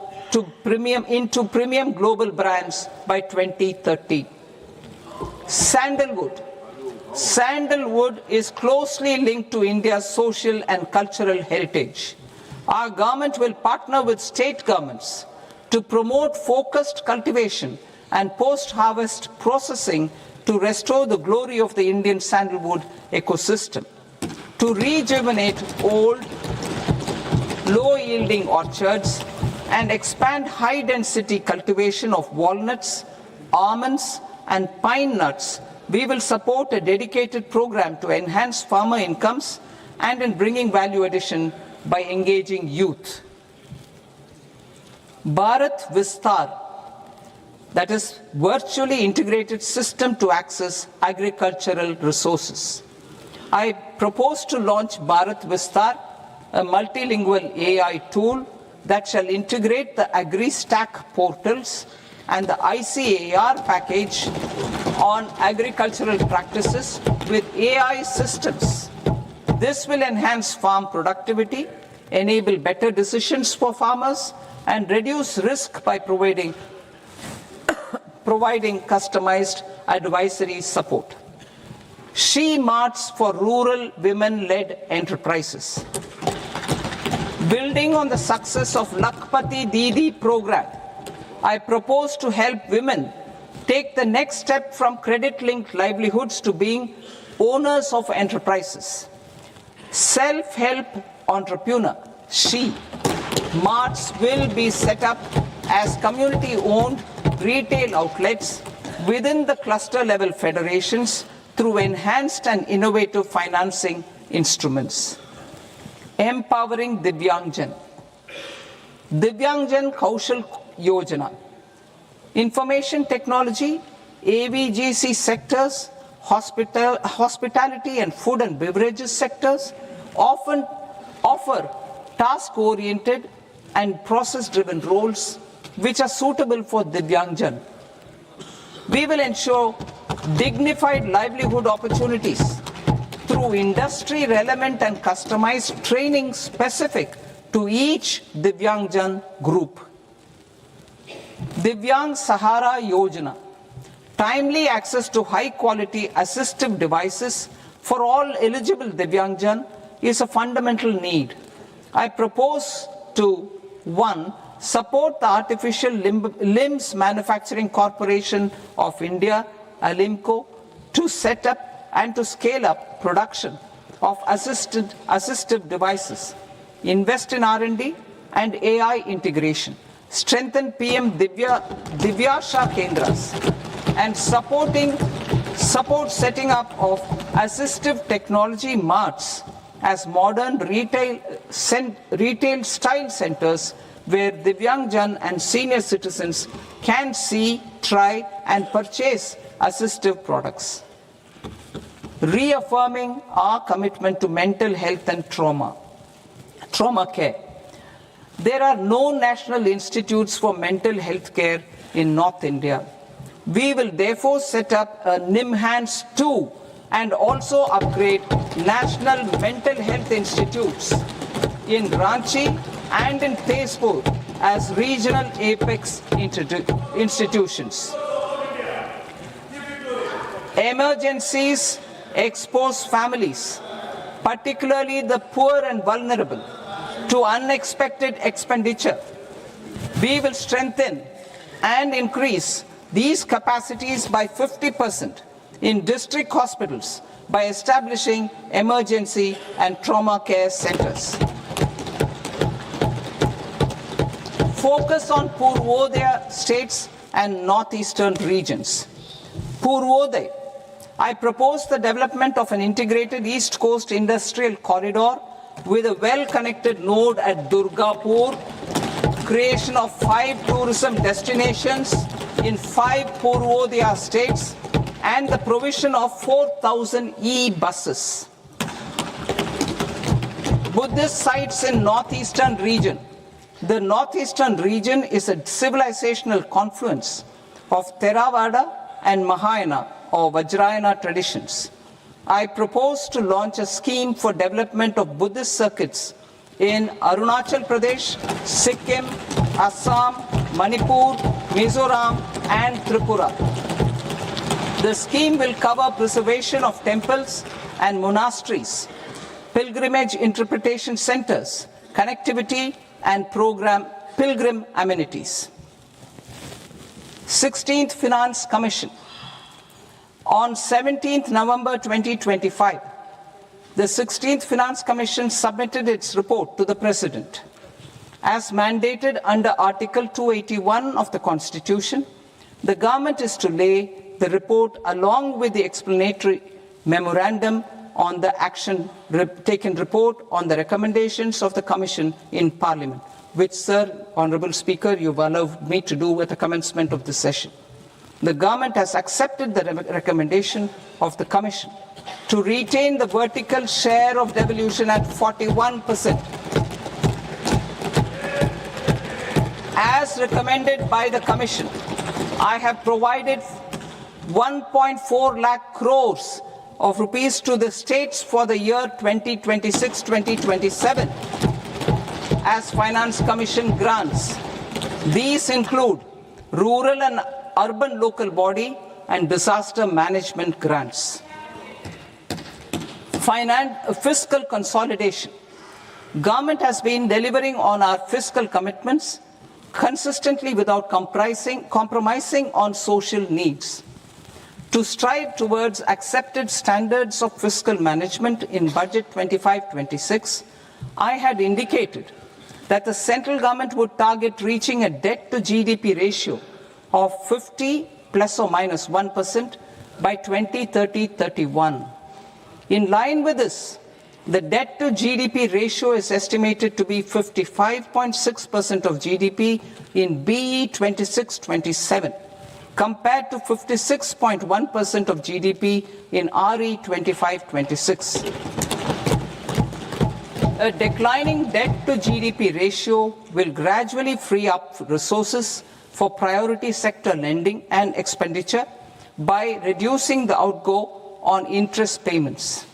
into premium global brands by 2030. Sandalwood. Sandalwood is closely linked to India's social and cultural heritage. Our government will partner with state governments to promote focused cultivation and post-harvest processing to restore the glory of the Indian sandalwood ecosystem, to rejuvenate old, low-yielding orchards, and expand high-density cultivation of walnuts, almonds, and pine nuts. We will support a dedicated program to enhance farmer incomes and in bringing value addition by engaging youth. Bharat Vistar, that is virtually integrated system to access agricultural resources. I propose to launch Bharat Vistar, a multilingual AI tool that shall integrate the AgriStack portals and the ICAR package on agricultural practices with AI systems. This will enhance farm productivity, enable better decisions for farmers, and reduce risk by providing customized advisory support. She Marts for rural women-led enterprises. Building on the success of Lakpati Didi program, I propose to help women take the next step from credit-linked livelihoods to being owners of enterprises. Self-help entrepreneur, She Marts will be set up as community-owned retail outlets within the cluster-level federations through enhanced and innovative financing instruments. Empowering Divyangjan. Divyangjan Kaushal Yojana. Information technology, AVGC sectors, hospitality and food and beverages sectors often offer task-oriented and process-driven roles which are suitable for Divyangjan. We will ensure dignified livelihood opportunities through industry-relevant and customized training specific to each Divyangjan group. Divyang Sahara Yojana. Timely access to high-quality assistive devices for all eligible Divyangjan is a fundamental need. I propose to 1. Support the Artificial Limbs Manufacturing Corporation of India, ALIMCO, to set up and to scale up production of assistive devices, invest in R&D and AI integration, strengthen PM Divyasha Kendras, and support setting up of assistive technology marts as modern retail style centers where Divyangjan and senior citizens can see, try and purchase assistive products. Reaffirming our commitment to mental health and trauma care. There are no national institutes for mental health care in North India. We will therefore set up a NIMHANS 2 and also upgrade national mental health institutes in Ranchi and in Tezpur as regional apex institutions. Emergencies expose families, particularly the poor and vulnerable, to unexpected expenditure. We will strengthen and increase these capacities by 50% in district hospitals by establishing emergency and trauma care centers. Focus on Purvodaya states and northeastern regions. Purvodaya, I propose the development of an integrated East Coast industrial corridor with a well-connected node at Durgapur, creation of 5 tourism destinations in 5 Purvodaya states, and the provision of 4,000 e-buses. Buddhist sites in northeastern region. The northeastern region is a civilizational confluence of Theravada and Mahayana or Vajrayana traditions. I propose to launch a scheme for development of Buddhist circuits in Arunachal Pradesh, Sikkim, Assam, Manipur, Mizoram, and Tripura. The scheme will cover preservation of temples and monasteries, pilgrimage interpretation centers, connectivity, and pilgrim amenities. 16th Finance Commission. On 17th November 2025, the 16th Finance Commission submitted its report to the President. As mandated under Article 281 of the Constitution, the government is to lay the report along with the explanatory memorandum on the action taken report on the recommendations of the Commission in Parliament, which, Sir, Honourable Speaker, you've allowed me to do at the commencement of this session. The government has accepted the recommendation of the Commission to retain the vertical share of devolution at 41%. As recommended by the Commission, I have provided 1.4 lakh crores of rupees to the states for the year 2026-2027 as Finance Commission grants. These include rural and urban local body and disaster management grants. Fiscal consolidation. Government has been delivering on our fiscal commitments consistently without compromising on social needs. To strive towards accepted standards of fiscal management in Budget 25-26, I had indicated that the central government would target reaching a debt to GDP ratio of 50 plus or minus 1% by 2030-31. In line with this, the debt to GDP ratio is estimated to be 55.6% of GDP in BE 26-27, compared to 56.1% of GDP in RE 25-26. A declining debt to GDP ratio will gradually free up resources for priority sector lending and expenditure by reducing the outgo on interest payments.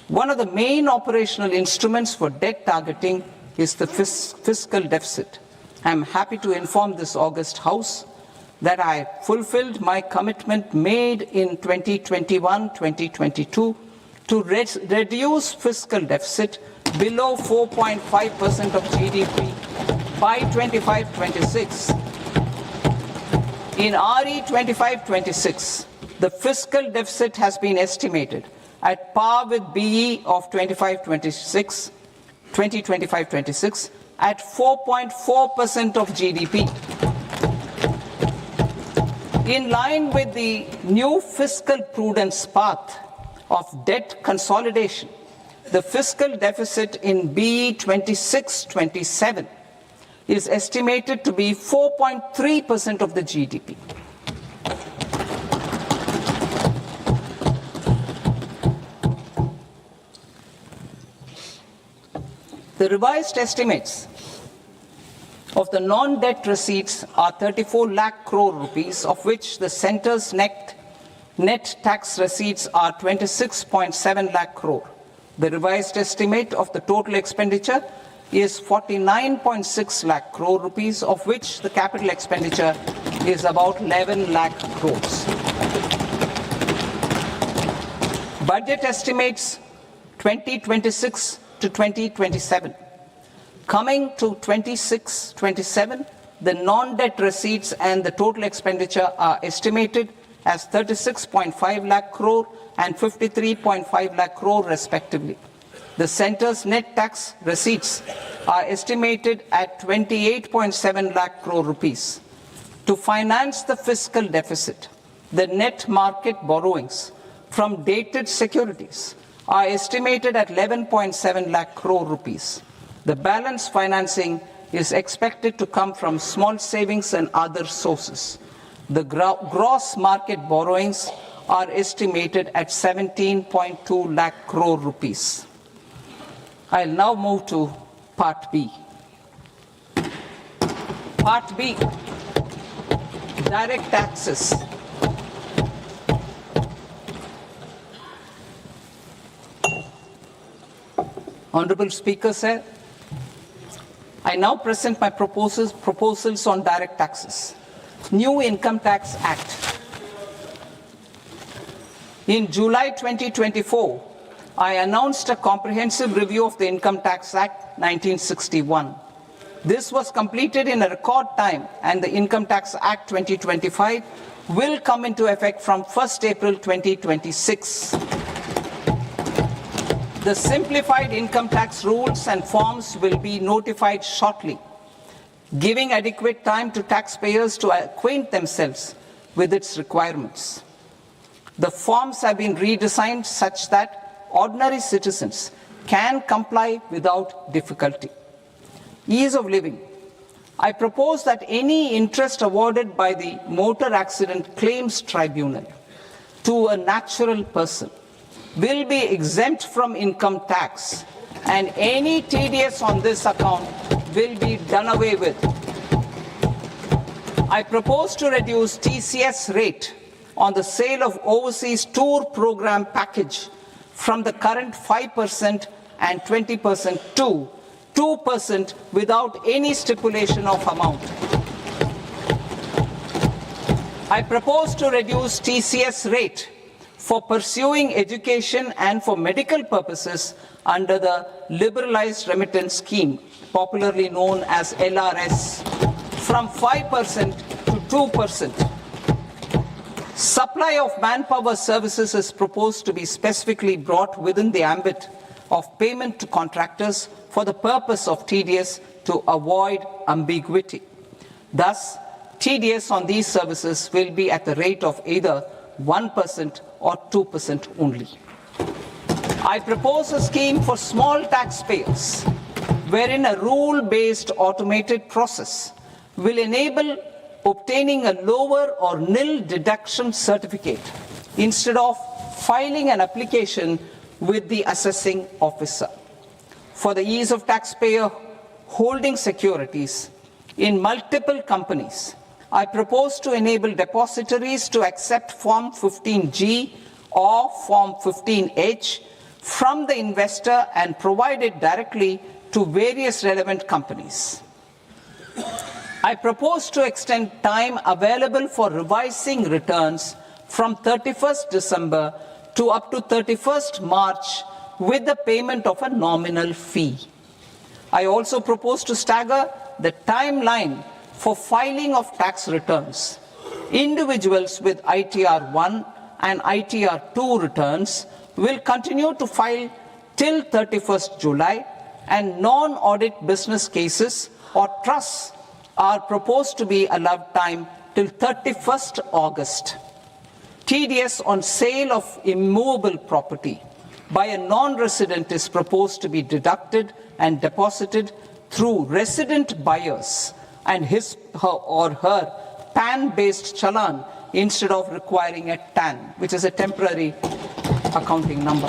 One of the main operational instruments for debt targeting is the fiscal deficit. I am happy to inform this august House that I fulfilled my commitment made in 2021-2022 to reduce fiscal deficit below 4.5% of GDP by 25-26. In RE 25-26, the fiscal deficit has been estimated at par with BE of 2025-26 at 4.4% of GDP. In line with the new fiscal prudence path of debt consolidation, the fiscal deficit in BE 26-27 is estimated to be 4.3% of the GDP. The revised estimates of the non-debt receipts are 34 lakh crore rupees, of which the centre's net tax receipts are 26.7 lakh crore. The revised estimate of the total expenditure is 49.6 lakh crore rupees, of which the capital expenditure is about 11 lakh crores. Budget estimates 2026 to 2027. Coming to 26-27, the non-debt receipts and the total expenditure are estimated as 36.5 lakh crore and 53.5 lakh crore respectively. The centre's net tax receipts are estimated at 28.7 lakh crore rupees. To finance the fiscal deficit, the net market borrowings from dated securities are estimated at 11.7 lakh crore rupees. The balance financing is expected to come from small savings and other sources. The gross market borrowings are estimated at 17.2 lakh crore rupees. I'll now move to Part B. Part B, direct taxes. Honorable Speaker, sir, I now present my proposals on direct taxes. New Income Tax Act. In July 2024, I announced a comprehensive review of the Income Tax Act 1961. This was completed in a record time, and the Income Tax Act 2025 will come into effect from 1st April 2026. The simplified income tax rules and forms will be notified shortly, giving adequate time to taxpayers to acquaint themselves with its requirements. The forms have been redesigned such that ordinary citizens can comply without difficulty. Ease of living. I propose that any interest awarded by the Motor Accident Claims Tribunal to a natural person will be exempt from income tax, and any TDS on this account will be done away with. I propose to reduce TCS rate on the sale of overseas tour program package from the current 5% and 20% to 2% without any stipulation of amount. I propose to reduce TCS rate for pursuing education and for medical purposes under the Liberalized Remittance Scheme, popularly known as LRS, from 5% to 2%. Supply of manpower services is proposed to be specifically brought within the ambit of payment to contractors for the purpose of TDS to avoid ambiguity. Thus, TDS on these services will be at the rate of either 1% or 2% only. I propose a scheme for small taxpayers, wherein a rule-based automated process will enable obtaining a lower or nil deduction certificate instead of filing an application with the assessing officer. For the ease of taxpayer holding securities in multiple companies, I propose to enable depositories to accept Form 15G or Form 15H from the investor and provide it directly to various relevant companies. I propose to extend time available for revising returns from 31st December to up to 31st March with the payment of a nominal fee. I also propose to stagger the timeline for filing of tax returns. Individuals with ITR 1 and ITR 2 returns will continue to file till 31st July, and non-audit business cases or trusts are proposed to be allowed time till 31st August. TDS on sale of immovable property by a non-resident is proposed to be deducted and deposited through resident buyers and his or her PAN-based challan instead of requiring a TAN, which is a temporary accounting number.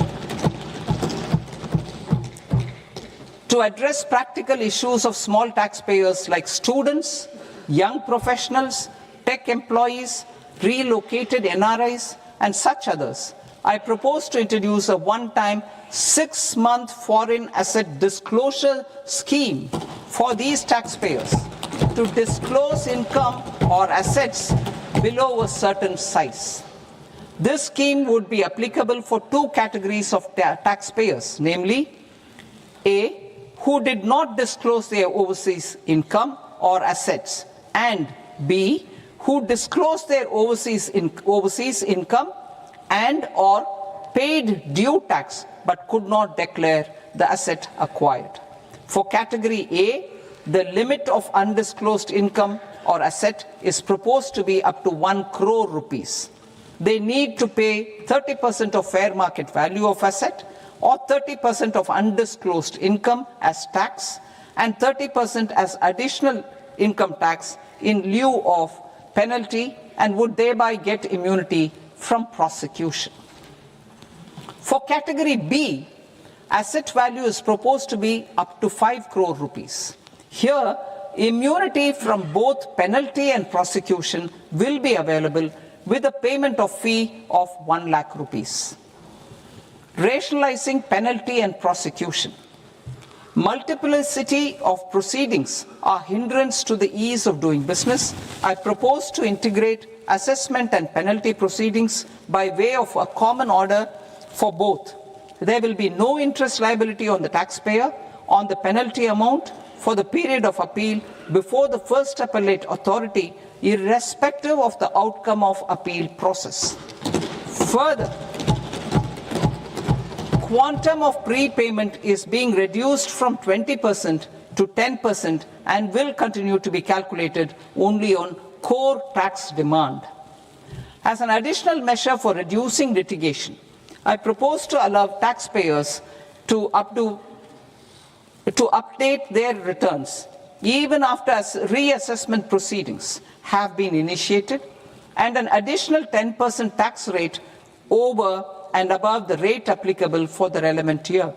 To address practical issues of small taxpayers like students, young professionals, tech employees, relocated NRIs, and such others, I propose to introduce a one-time 6-month foreign asset disclosure scheme for these taxpayers to disclose income or assets below a certain size. This scheme would be applicable for two categories of taxpayers, namely A, who did not disclose their overseas income or assets, and B, who disclosed their overseas income and or paid due tax but could not declare the asset acquired. For category A, the limit of undisclosed income or asset is proposed to be up to 1 crore rupees. They need to pay 30% of fair market value of asset or 30% of undisclosed income as tax and 30% as additional income tax in lieu of penalty and would thereby get immunity from prosecution. For category B, asset value is proposed to be up to 5 crore rupees. Here, immunity from both penalty and prosecution will be available with a payment of fee of 1 lakh rupees. Rationalizing penalty and prosecution. Multiplicity of proceedings are hindrance to the ease of doing business. I propose to integrate assessment and penalty proceedings by way of a common order for both. There will be no interest liability on the taxpayer on the penalty amount for the period of appeal before the first appellate authority, irrespective of the outcome of appeal process. Further, quantum of prepayment is being reduced from 20% to 10% and will continue to be calculated only on core tax demand. As an additional measure for reducing litigation, I propose to allow taxpayers to update their returns even after reassessment proceedings have been initiated and an additional 10% tax rate over and above the rate applicable for the relevant year.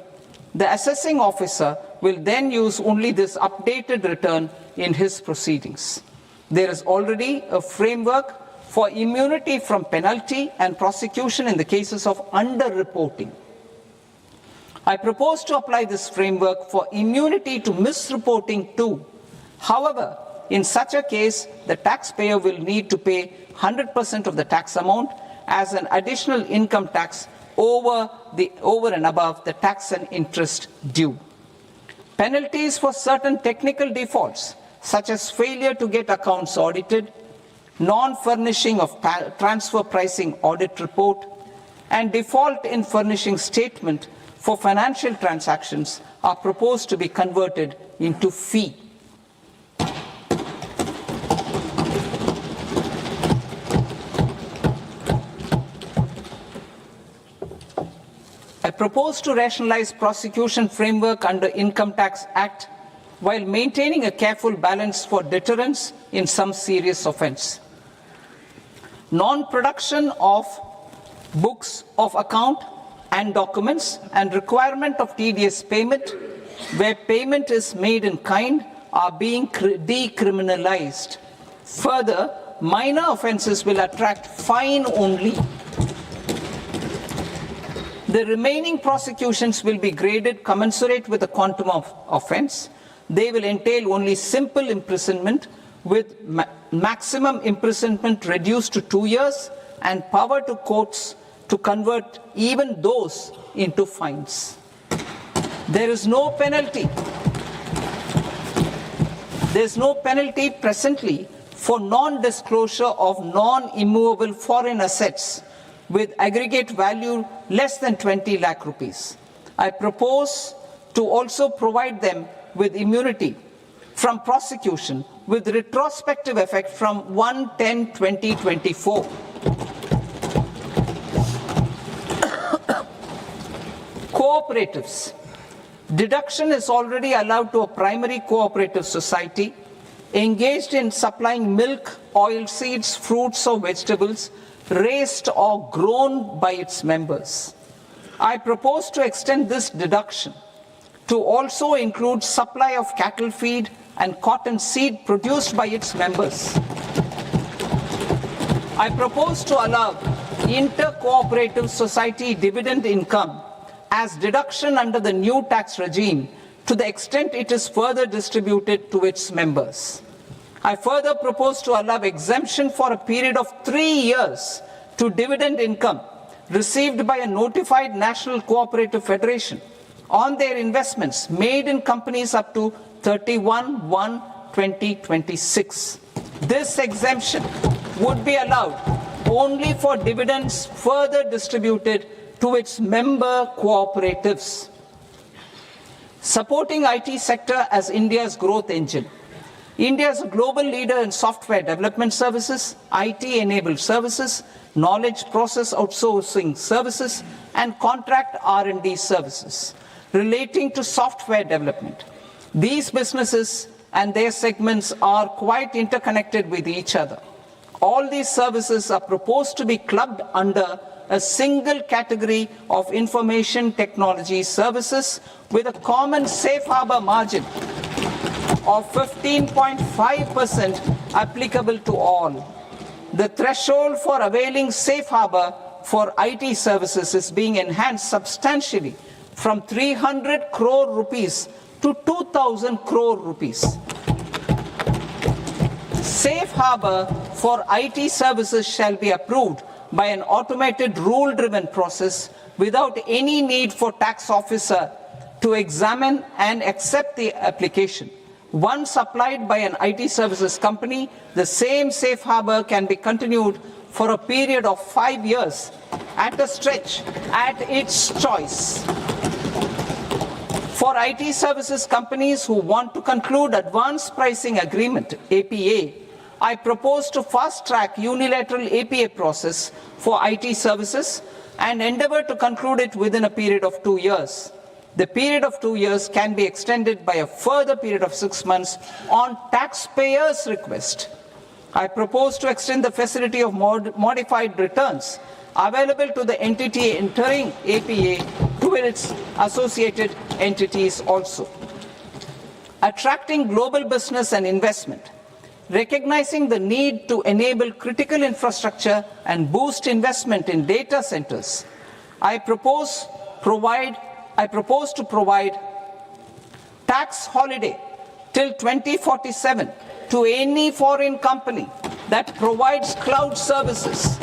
The assessing officer will then use only this updated return in his proceedings. There is already a framework for immunity from penalty and prosecution in the cases of underreporting. I propose to apply this framework for immunity to misreporting too. However, in such a case, the taxpayer will need to pay 100% of the tax amount as an additional income tax over and above the tax and interest due. Penalties for certain technical defaults, such as failure to get accounts audited, non-furnishing of transfer pricing audit report, and default in furnishing statement for financial transactions are proposed to be converted into fee. I propose to rationalize prosecution framework under Income Tax Act while maintaining a careful balance for deterrence in some serious offence. Non-production of books of account and documents and requirement of TDS payment where payment is made in kind are being decriminalized. Further, minor offences will attract fine only. The remaining prosecutions will be graded commensurate with the quantum of offence. They will entail only simple imprisonment with maximum imprisonment reduced to 2 years and power to courts to convert even those into fines. There is no penalty. There is no penalty presently for non-disclosure of non-immovable foreign assets with aggregate value less than 20 lakh rupees. I propose to also provide them with immunity from prosecution with retrospective effect from 1/10/2024. Cooperatives. Deduction is already allowed to a primary cooperative society engaged in supplying milk, oilseeds, fruits or vegetables raised or grown by its members. I propose to extend this deduction to also include supply of cattle feed and cotton seed produced by its members. I propose to allow inter-cooperative society dividend income as deduction under the new tax regime to the extent it is further distributed to its members. I further propose to allow exemption for a period of 3 years to dividend income received by a notified national cooperative federation on their investments made in companies up to 31/1/2026. This exemption would be allowed only for dividends further distributed to its member cooperatives. Supporting IT sector as India's growth engine. India is a global leader in software development services, IT-enabled services, knowledge process outsourcing services, and contract R&D services relating to software development. These businesses and their segments are quite interconnected with each other. All these services are proposed to be clubbed under a single category of information technology services with a common safe harbor margin of 15.5% applicable to all. The threshold for availing safe harbor for IT services is being enhanced substantially from 300 crore rupees to 2,000 crore rupees. Safe harbor for IT services shall be approved by an automated rule-driven process without any need for tax officer to examine and accept the application. Once applied by an IT services company, the same safe harbor can be continued for a period of 5 years at a stretch at its choice. For IT services companies who want to conclude advanced pricing agreement, APA, I propose to fast-track unilateral APA process for IT services and endeavor to conclude it within a period of 2 years. The period of 2 years can be extended by a further period of 6 months on taxpayers' request. I propose to extend the facility of modified returns available to the entity entering APA to its associated entities also. Attracting global business and investment. Recognizing the need to enable critical infrastructure and boost investment in data centers, I propose to provide tax holiday till 2047 to any foreign company that provides cloud services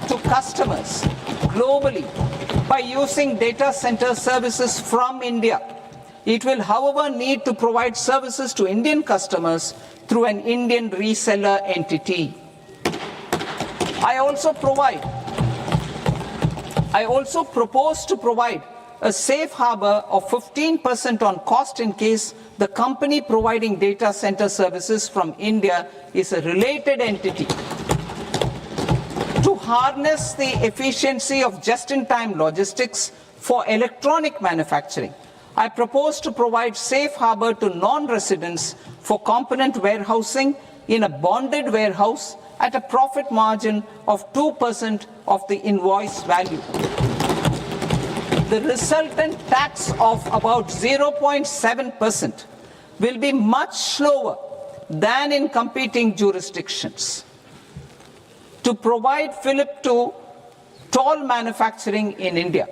to customers globally by using data center services from India. It will, however, need to provide services to Indian customers through an Indian reseller entity. I also propose to provide a safe harbor of 15% on cost in case the company providing data center services from India is a related entity. To harness the efficiency of just-in-time logistics for electronic manufacturing, I propose to provide safe harbor to non-residents for component warehousing in a bonded warehouse at a profit margin of 2% of the invoice value. The resultant tax of about 0.7% will be much lower than in competing jurisdictions. To provide fillip to toll manufacturing in India,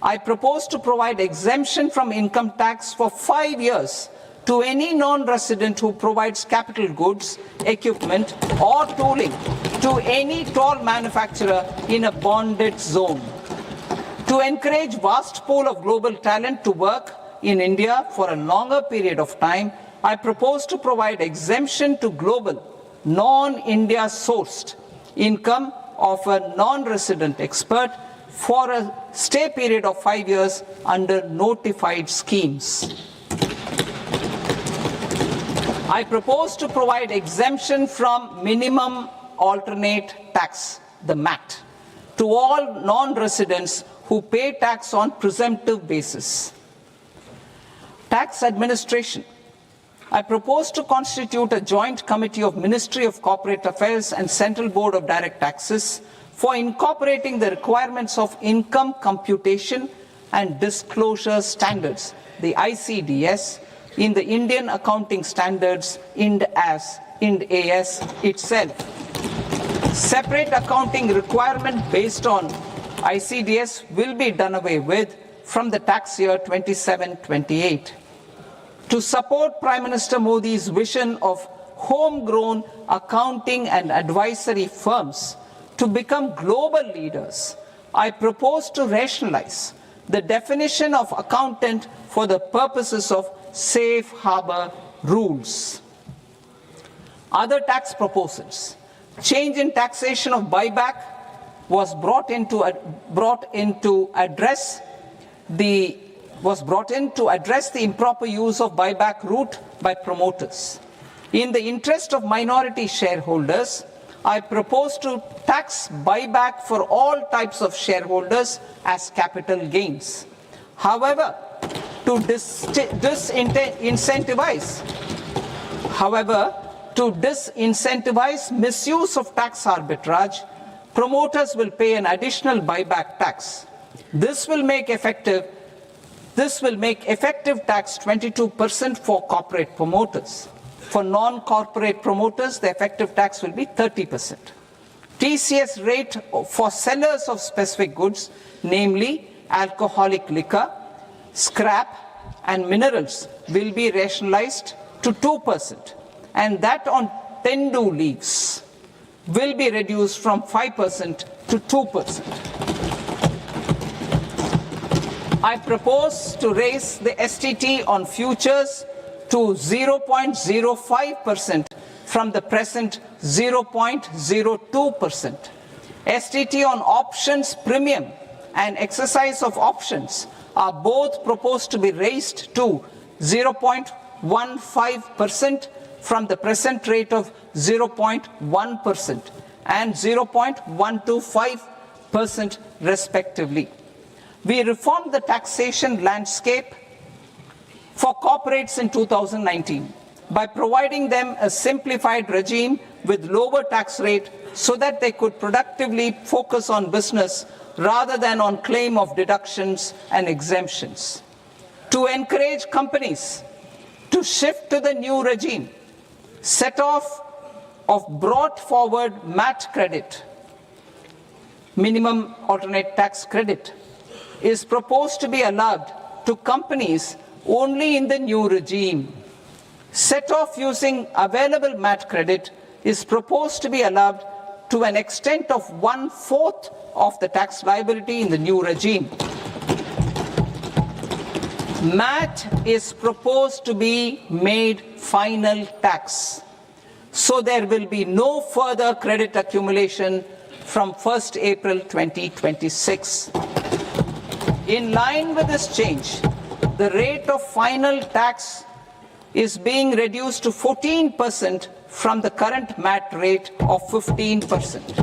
I propose to provide exemption from income tax for 5 years to any non-resident who provides capital goods, equipment, or tooling to any toll manufacturer in a bonded zone. To encourage vast pool of global talent to work in India for a longer period of time, I propose to provide exemption to global, non-India sourced income of a non-resident expert for a stay period of 5 years under notified schemes. I propose to provide exemption from minimum alternate tax, the MAT, to all non-residents who pay tax on presumptive basis. Tax administration. I propose to constitute a joint committee of Ministry of Corporate Affairs and Central Board of Direct Taxes for incorporating the requirements of income computation and disclosure standards, the ICDS, in the Indian Accounting Standards, IND AS itself. Separate accounting requirement based on ICDS will be done away with from the tax year 27-28. To support Prime Minister Modi's vision of homegrown accounting and advisory firms to become global leaders, I propose to rationalize the definition of accountant for the purposes of safe harbor rules. Other tax proposals. Change in taxation of buyback was brought in to address the improper use of buyback route by promoters. In the interest of minority shareholders, I propose to tax buyback for all types of shareholders as capital gains. However, to disincentivize misuse of tax arbitrage, promoters will pay an additional buyback tax. This will make effective tax 22% for corporate promoters. For non-corporate promoters, the effective tax will be 30%. TCS rate for sellers of specific goods, namely alcoholic liquor, scrap, and minerals, will be rationalized to 2%, and that on tendu leaves will be reduced from 5% to 2%. I propose to raise the STT on futures to 0.05% from the present 0.02%. STT on options premium and exercise of options are both proposed to be raised to 0.15% from the present rate of 0.1% and 0.125% respectively. We reformed the taxation landscape for corporates in 2019 by providing them a simplified regime with lower tax rate so that they could productively focus on business rather than on claim of deductions and exemptions. To encourage companies to shift to the new regime, set off of brought forward MAT credit, minimum alternate tax credit, is proposed to be allowed to companies only in the new regime. Set off using available MAT credit is proposed to be allowed to an extent of 1/4 of the tax liability in the new regime. MAT is proposed to be made final tax, so there will be no further credit accumulation from 1st April 2026. In line with this change, the rate of final tax is being reduced to 14% from the current MAT rate of 15%.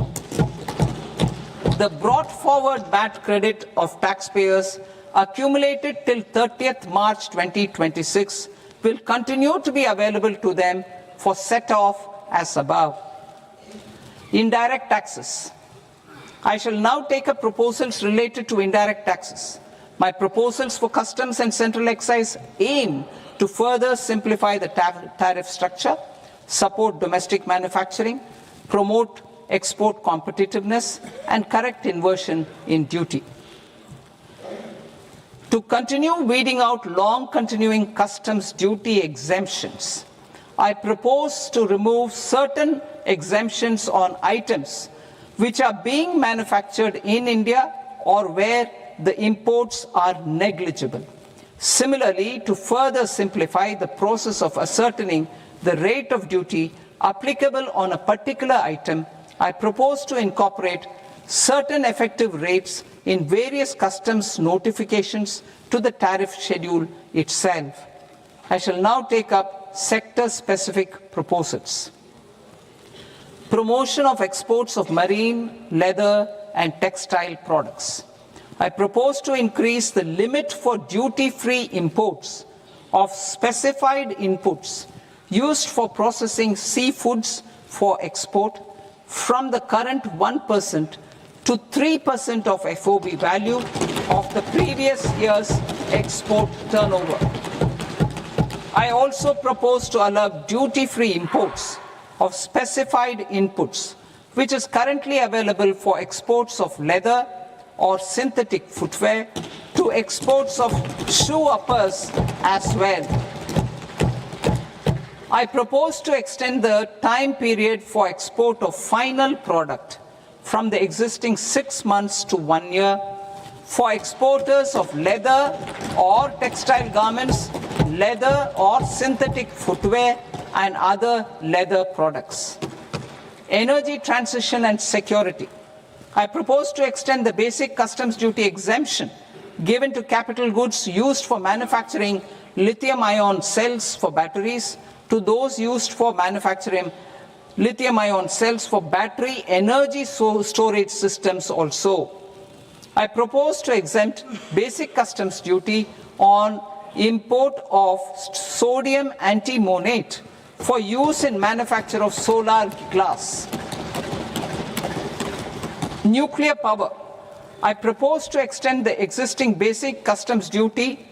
The brought forward MAT credit of taxpayers accumulated till 30th March 2026 will continue to be available to them for set off as above. Indirect taxes. I shall now take up proposals related to indirect taxes. My proposals for customs and central excise aim to further simplify the tariff structure, support domestic manufacturing, promote export competitiveness, and correct inversion in duty. To continue weeding out long continuing customs duty exemptions, I propose to remove certain exemptions on items which are being manufactured in India or where the imports are negligible. Similarly, to further simplify the process of ascertaining the rate of duty applicable on a particular item, I propose to incorporate certain effective rates in various customs notifications to the tariff schedule itself. I shall now take up sector-specific proposals. Promotion of exports of marine, leather, and textile products. I propose to increase the limit for duty-free imports of specified inputs used for processing seafoods for export from the current 1% to 3% of FOB value of the previous year's export turnover. I also propose to allow duty-free imports of specified inputs, which is currently available for exports of leather or synthetic footwear, to exports of shoe uppers as well. I propose to extend the time period for export of final product from the existing 6 months to 1 year for exporters of leather or textile garments, leather or synthetic footwear, and other leather products. Energy transition and security. I propose to extend the basic customs duty exemption given to capital goods used for manufacturing lithium-ion cells for batteries to those used for manufacturing lithium-ion cells for battery energy storage systems also. I propose to exempt basic customs duty on import of sodium antimonate for use in manufacture of solar glass. Nuclear power. I propose to extend the existing basic customs duty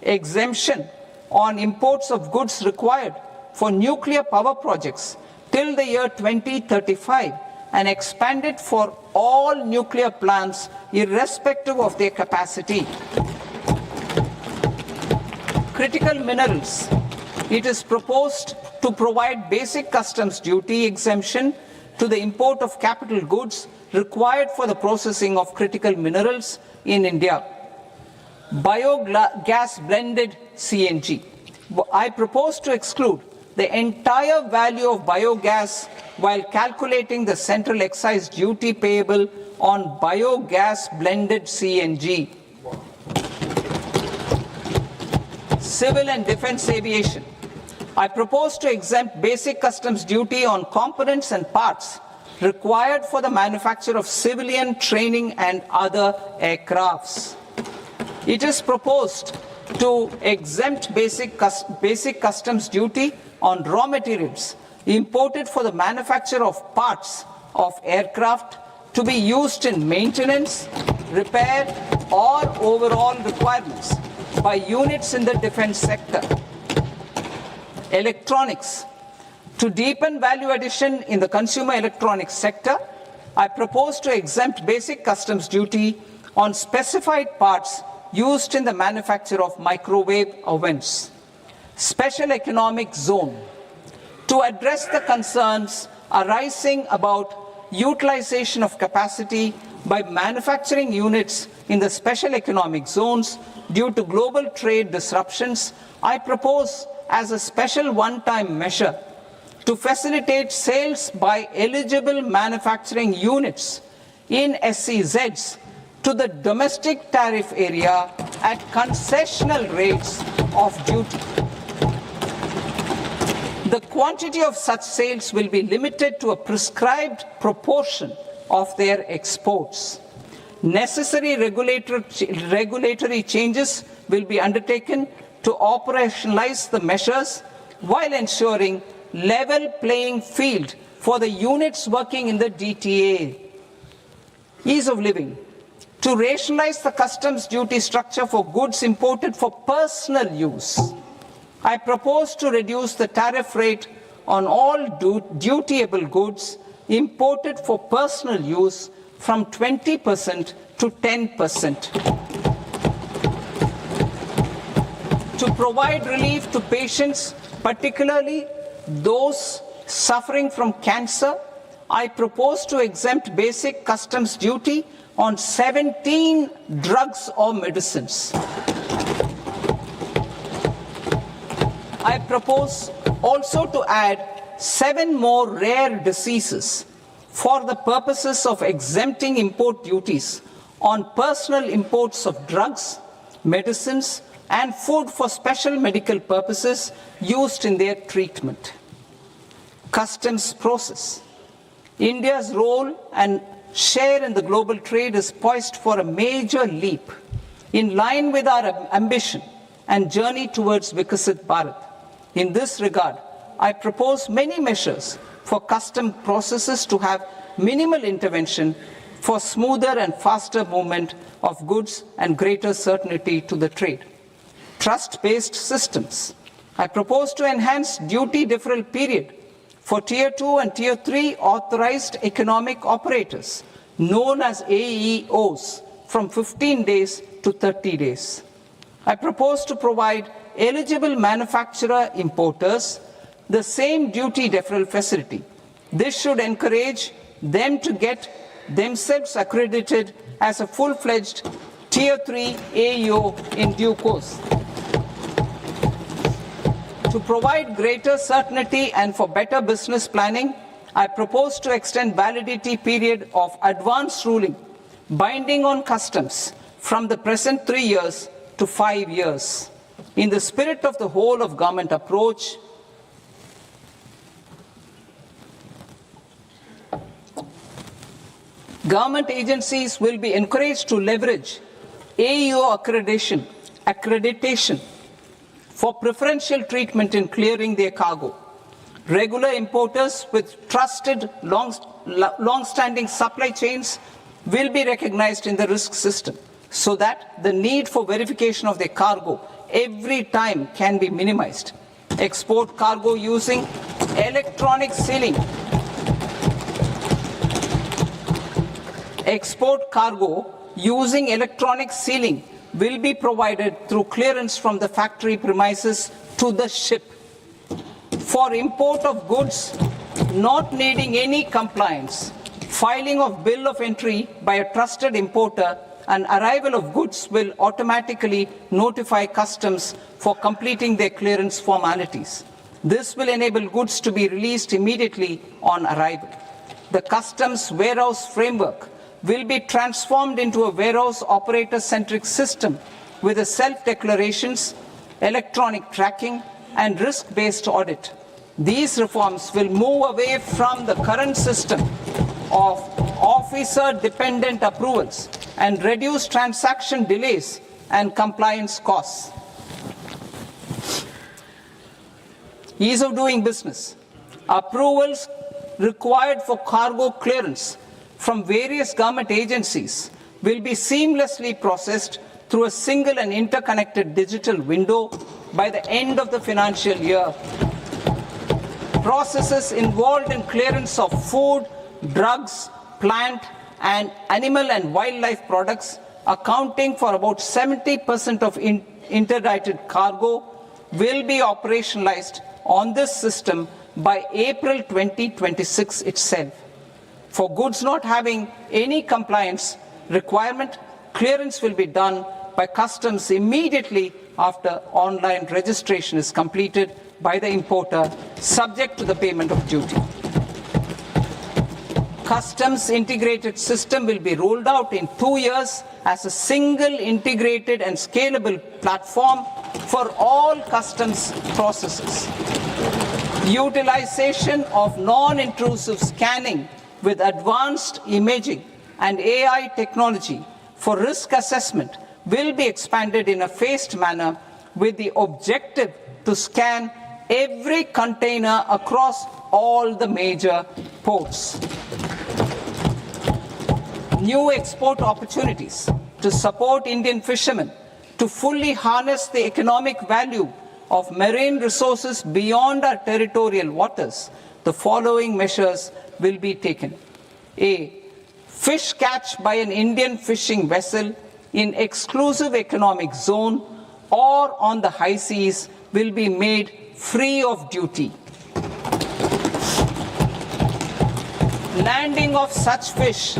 exemption on imports of goods required for nuclear power projects till the year 2035 and expand it for all nuclear plants irrespective of their capacity. Critical minerals. It is proposed to provide basic customs duty exemption to the import of capital goods required for the processing of critical minerals in India. Biogas blended CNG. I propose to exclude the entire value of biogas while calculating the central excise duty payable on biogas blended CNG. Civil and defense aviation. I propose to exempt basic customs duty on components and parts required for the manufacture of civilian training and other aircrafts. It is proposed to exempt basic customs duty on raw materials imported for the manufacture of parts of aircraft to be used in maintenance, repair, or overall requirements by units in the defense sector. Electronics. To deepen value addition in the consumer electronics sector, I propose to exempt basic customs duty on specified parts used in the manufacture of microwave ovens. Special economic zone. To address the concerns arising about utilization of capacity by manufacturing units in the special economic zones due to global trade disruptions, I propose as a special one-time measure to facilitate sales by eligible manufacturing units in SEZs to the domestic tariff area at concessional rates of duty. The quantity of such sales will be limited to a prescribed proportion of their exports. Necessary regulatory changes will be undertaken to operationalize the measures while ensuring level playing field for the units working in the DTA. Ease of living. To rationalize the customs duty structure for goods imported for personal use, I propose to reduce the tariff rate on all dutiable goods imported for personal use from 20% to 10%. To provide relief to patients, particularly those suffering from cancer, I propose to exempt basic customs duty on 17 drugs or medicines. I propose also to add 7 more rare diseases for the purposes of exempting import duties on personal imports of drugs, medicines, and food for special medical purposes used in their treatment. Customs process. India's role and share in the global trade is poised for a major leap in line with our ambition and journey towards Vikasit Bharat. In this regard, I propose many measures for custom processes to have minimal intervention for smoother and faster movement of goods and greater certainty to the trade. Trust-based systems. I propose to enhance duty deferral period for Tier 2 and Tier 3 authorized economic operators, known as AEOs, from 15 days to 30 days. I propose to provide eligible manufacturer importers the same duty deferral facility. This should encourage them to get themselves accredited as a full-fledged Tier 3 AEO in due course. To provide greater certainty and for better business planning, I propose to extend validity period of advance ruling binding on customs from the present 3 years to 5 years. In the spirit of the whole of government approach, government agencies will be encouraged to leverage AEO accreditation for preferential treatment in clearing their cargo. Regular importers with trusted long-standing supply chains will be recognized in the risk system so that the need for verification of their cargo every time can be minimized. Export cargo using electronic sealing. Export cargo using electronic sealing will be provided through clearance from the factory premises to the ship. For import of goods not needing any compliance, filing of bill of entry by a trusted importer and arrival of goods will automatically notify customs for completing their clearance formalities. This will enable goods to be released immediately on arrival. The customs warehouse framework will be transformed into a warehouse operator-centric system with a self-declarations, electronic tracking, and risk-based audit. These reforms will move away from the current system of officer-dependent approvals and reduce transaction delays and compliance costs. Ease of doing business. Approvals required for cargo clearance from various government agencies will be seamlessly processed through a single and interconnected digital window by the end of the financial year. Processes involved in clearance of food, drugs, plant, and animal and wildlife products, accounting for about 70% of interdicted cargo, will be operationalized on this system by April 2026 itself. For goods not having any compliance requirement, clearance will be done by customs immediately after online registration is completed by the importer, subject to the payment of duty. Customs integrated system will be rolled out in 2 years as a single integrated and scalable platform for all customs processes. Utilization of non-intrusive scanning with advanced imaging and AI technology for risk assessment will be expanded in a phased manner with the objective to scan every container across all the major ports. New export opportunities to support Indian fishermen to fully harness the economic value of marine resources beyond our territorial waters. The following measures will be taken. A. Fish catch by an Indian fishing vessel in exclusive economic zone or on the high seas will be made free of duty. Landing of such fish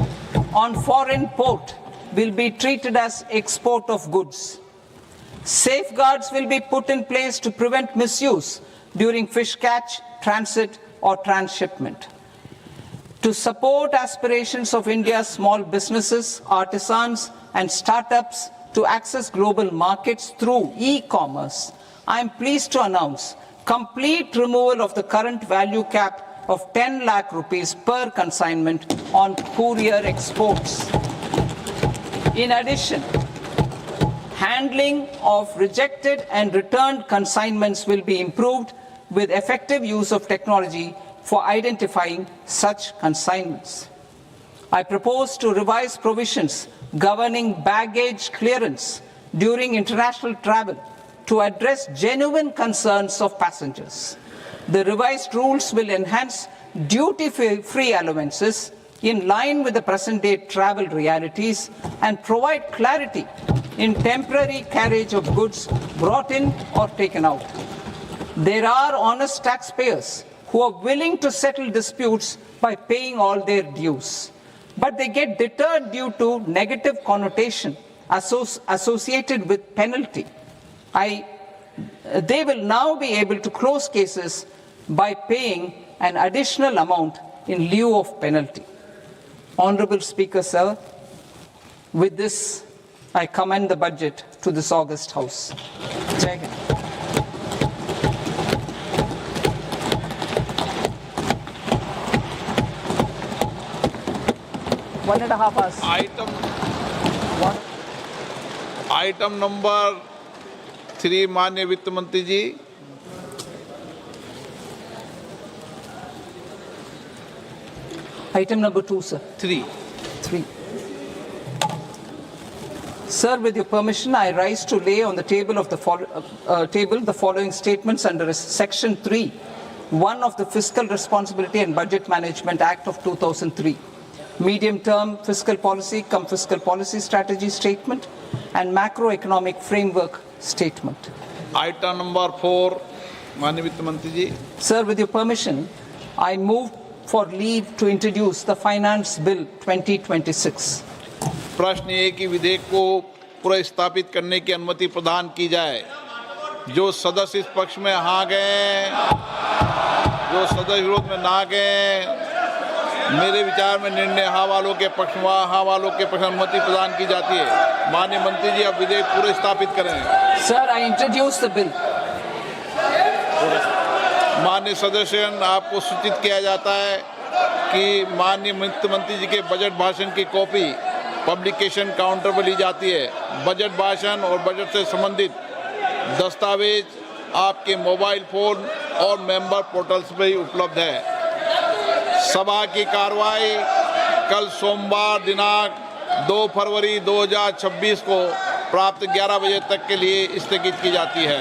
on foreign port will be treated as export of goods. Safeguards will be put in place to prevent misuse during fish catch, transit, or transshipment. To support aspirations of India's small businesses, artisans, and startups to access global markets through e-commerce, I am pleased to announce complete removal of the current value cap of 10 lakh rupees per consignment on courier exports. In addition, handling of rejected and returned consignments will be improved with effective use of technology for identifying such consignments. I propose to revise provisions governing baggage clearance during international travel to address genuine concerns of passengers. The revised rules will enhance duty-free allowances in line with the present-day travel realities and provide clarity in temporary carriage of goods brought in or taken out. There are honest taxpayers who are willing to settle disputes by paying all their dues. but they get deterred due to negative connotation associated with penalty. They will now be able to close cases by paying an additional amount in lieu of penalty. Honorable Speaker, sir, with this, I commend the budget to this august House. Jai Hind. One and a half hours. Item number 3 माननीय वित्त मंत्री जी। Item number 2, sir. 3। 3. Sir, with your permission, I rise to lay on the table of the following statements under Section 3, 1 of the Fiscal Responsibility and Budget Management Act of 2003. Medium-term fiscal policy cum fiscal policy strategy statement and macroeconomic framework statement. Item number 4 माननीय वित्त मंत्री जी। Sir, with your permission, I move for leave to introduce the Finance Bill 2026. प्रश्न ये कि विधेयक को पुनर्स्थापित करने की अनुमति प्रदान की जाए। जो सदस्य इस पक्ष में हाँ गए, जो सदस्य विरोध में ना गए, मेरे विचार में निर्णय हाँ वालों के पक्ष में, हाँ वालों के पक्ष में अनुमति प्रदान की जाती है। माननीय मंत्री जी, अब विधेयक पुनर्स्थापित करें। Sir, I introduce the bill. माननीय सदस्यगण, आपको सूचित किया जाता है कि माननीय वित्त मंत्री जी के बजट भाषण की कॉपी पब्लिकेशन काउंटर पर ली जाती है। बजट भाषण और बजट से संबंधित दस्तावेज आपके मोबाइल फोन और मेंबर पोर्टल्स पर ही उपलब्ध है। सभा की कार्रवाई कल सोमवार दिनांक 2 फरवरी 2026 को प्राप्त 11 बजे तक के लिए स्थगित की जाती है।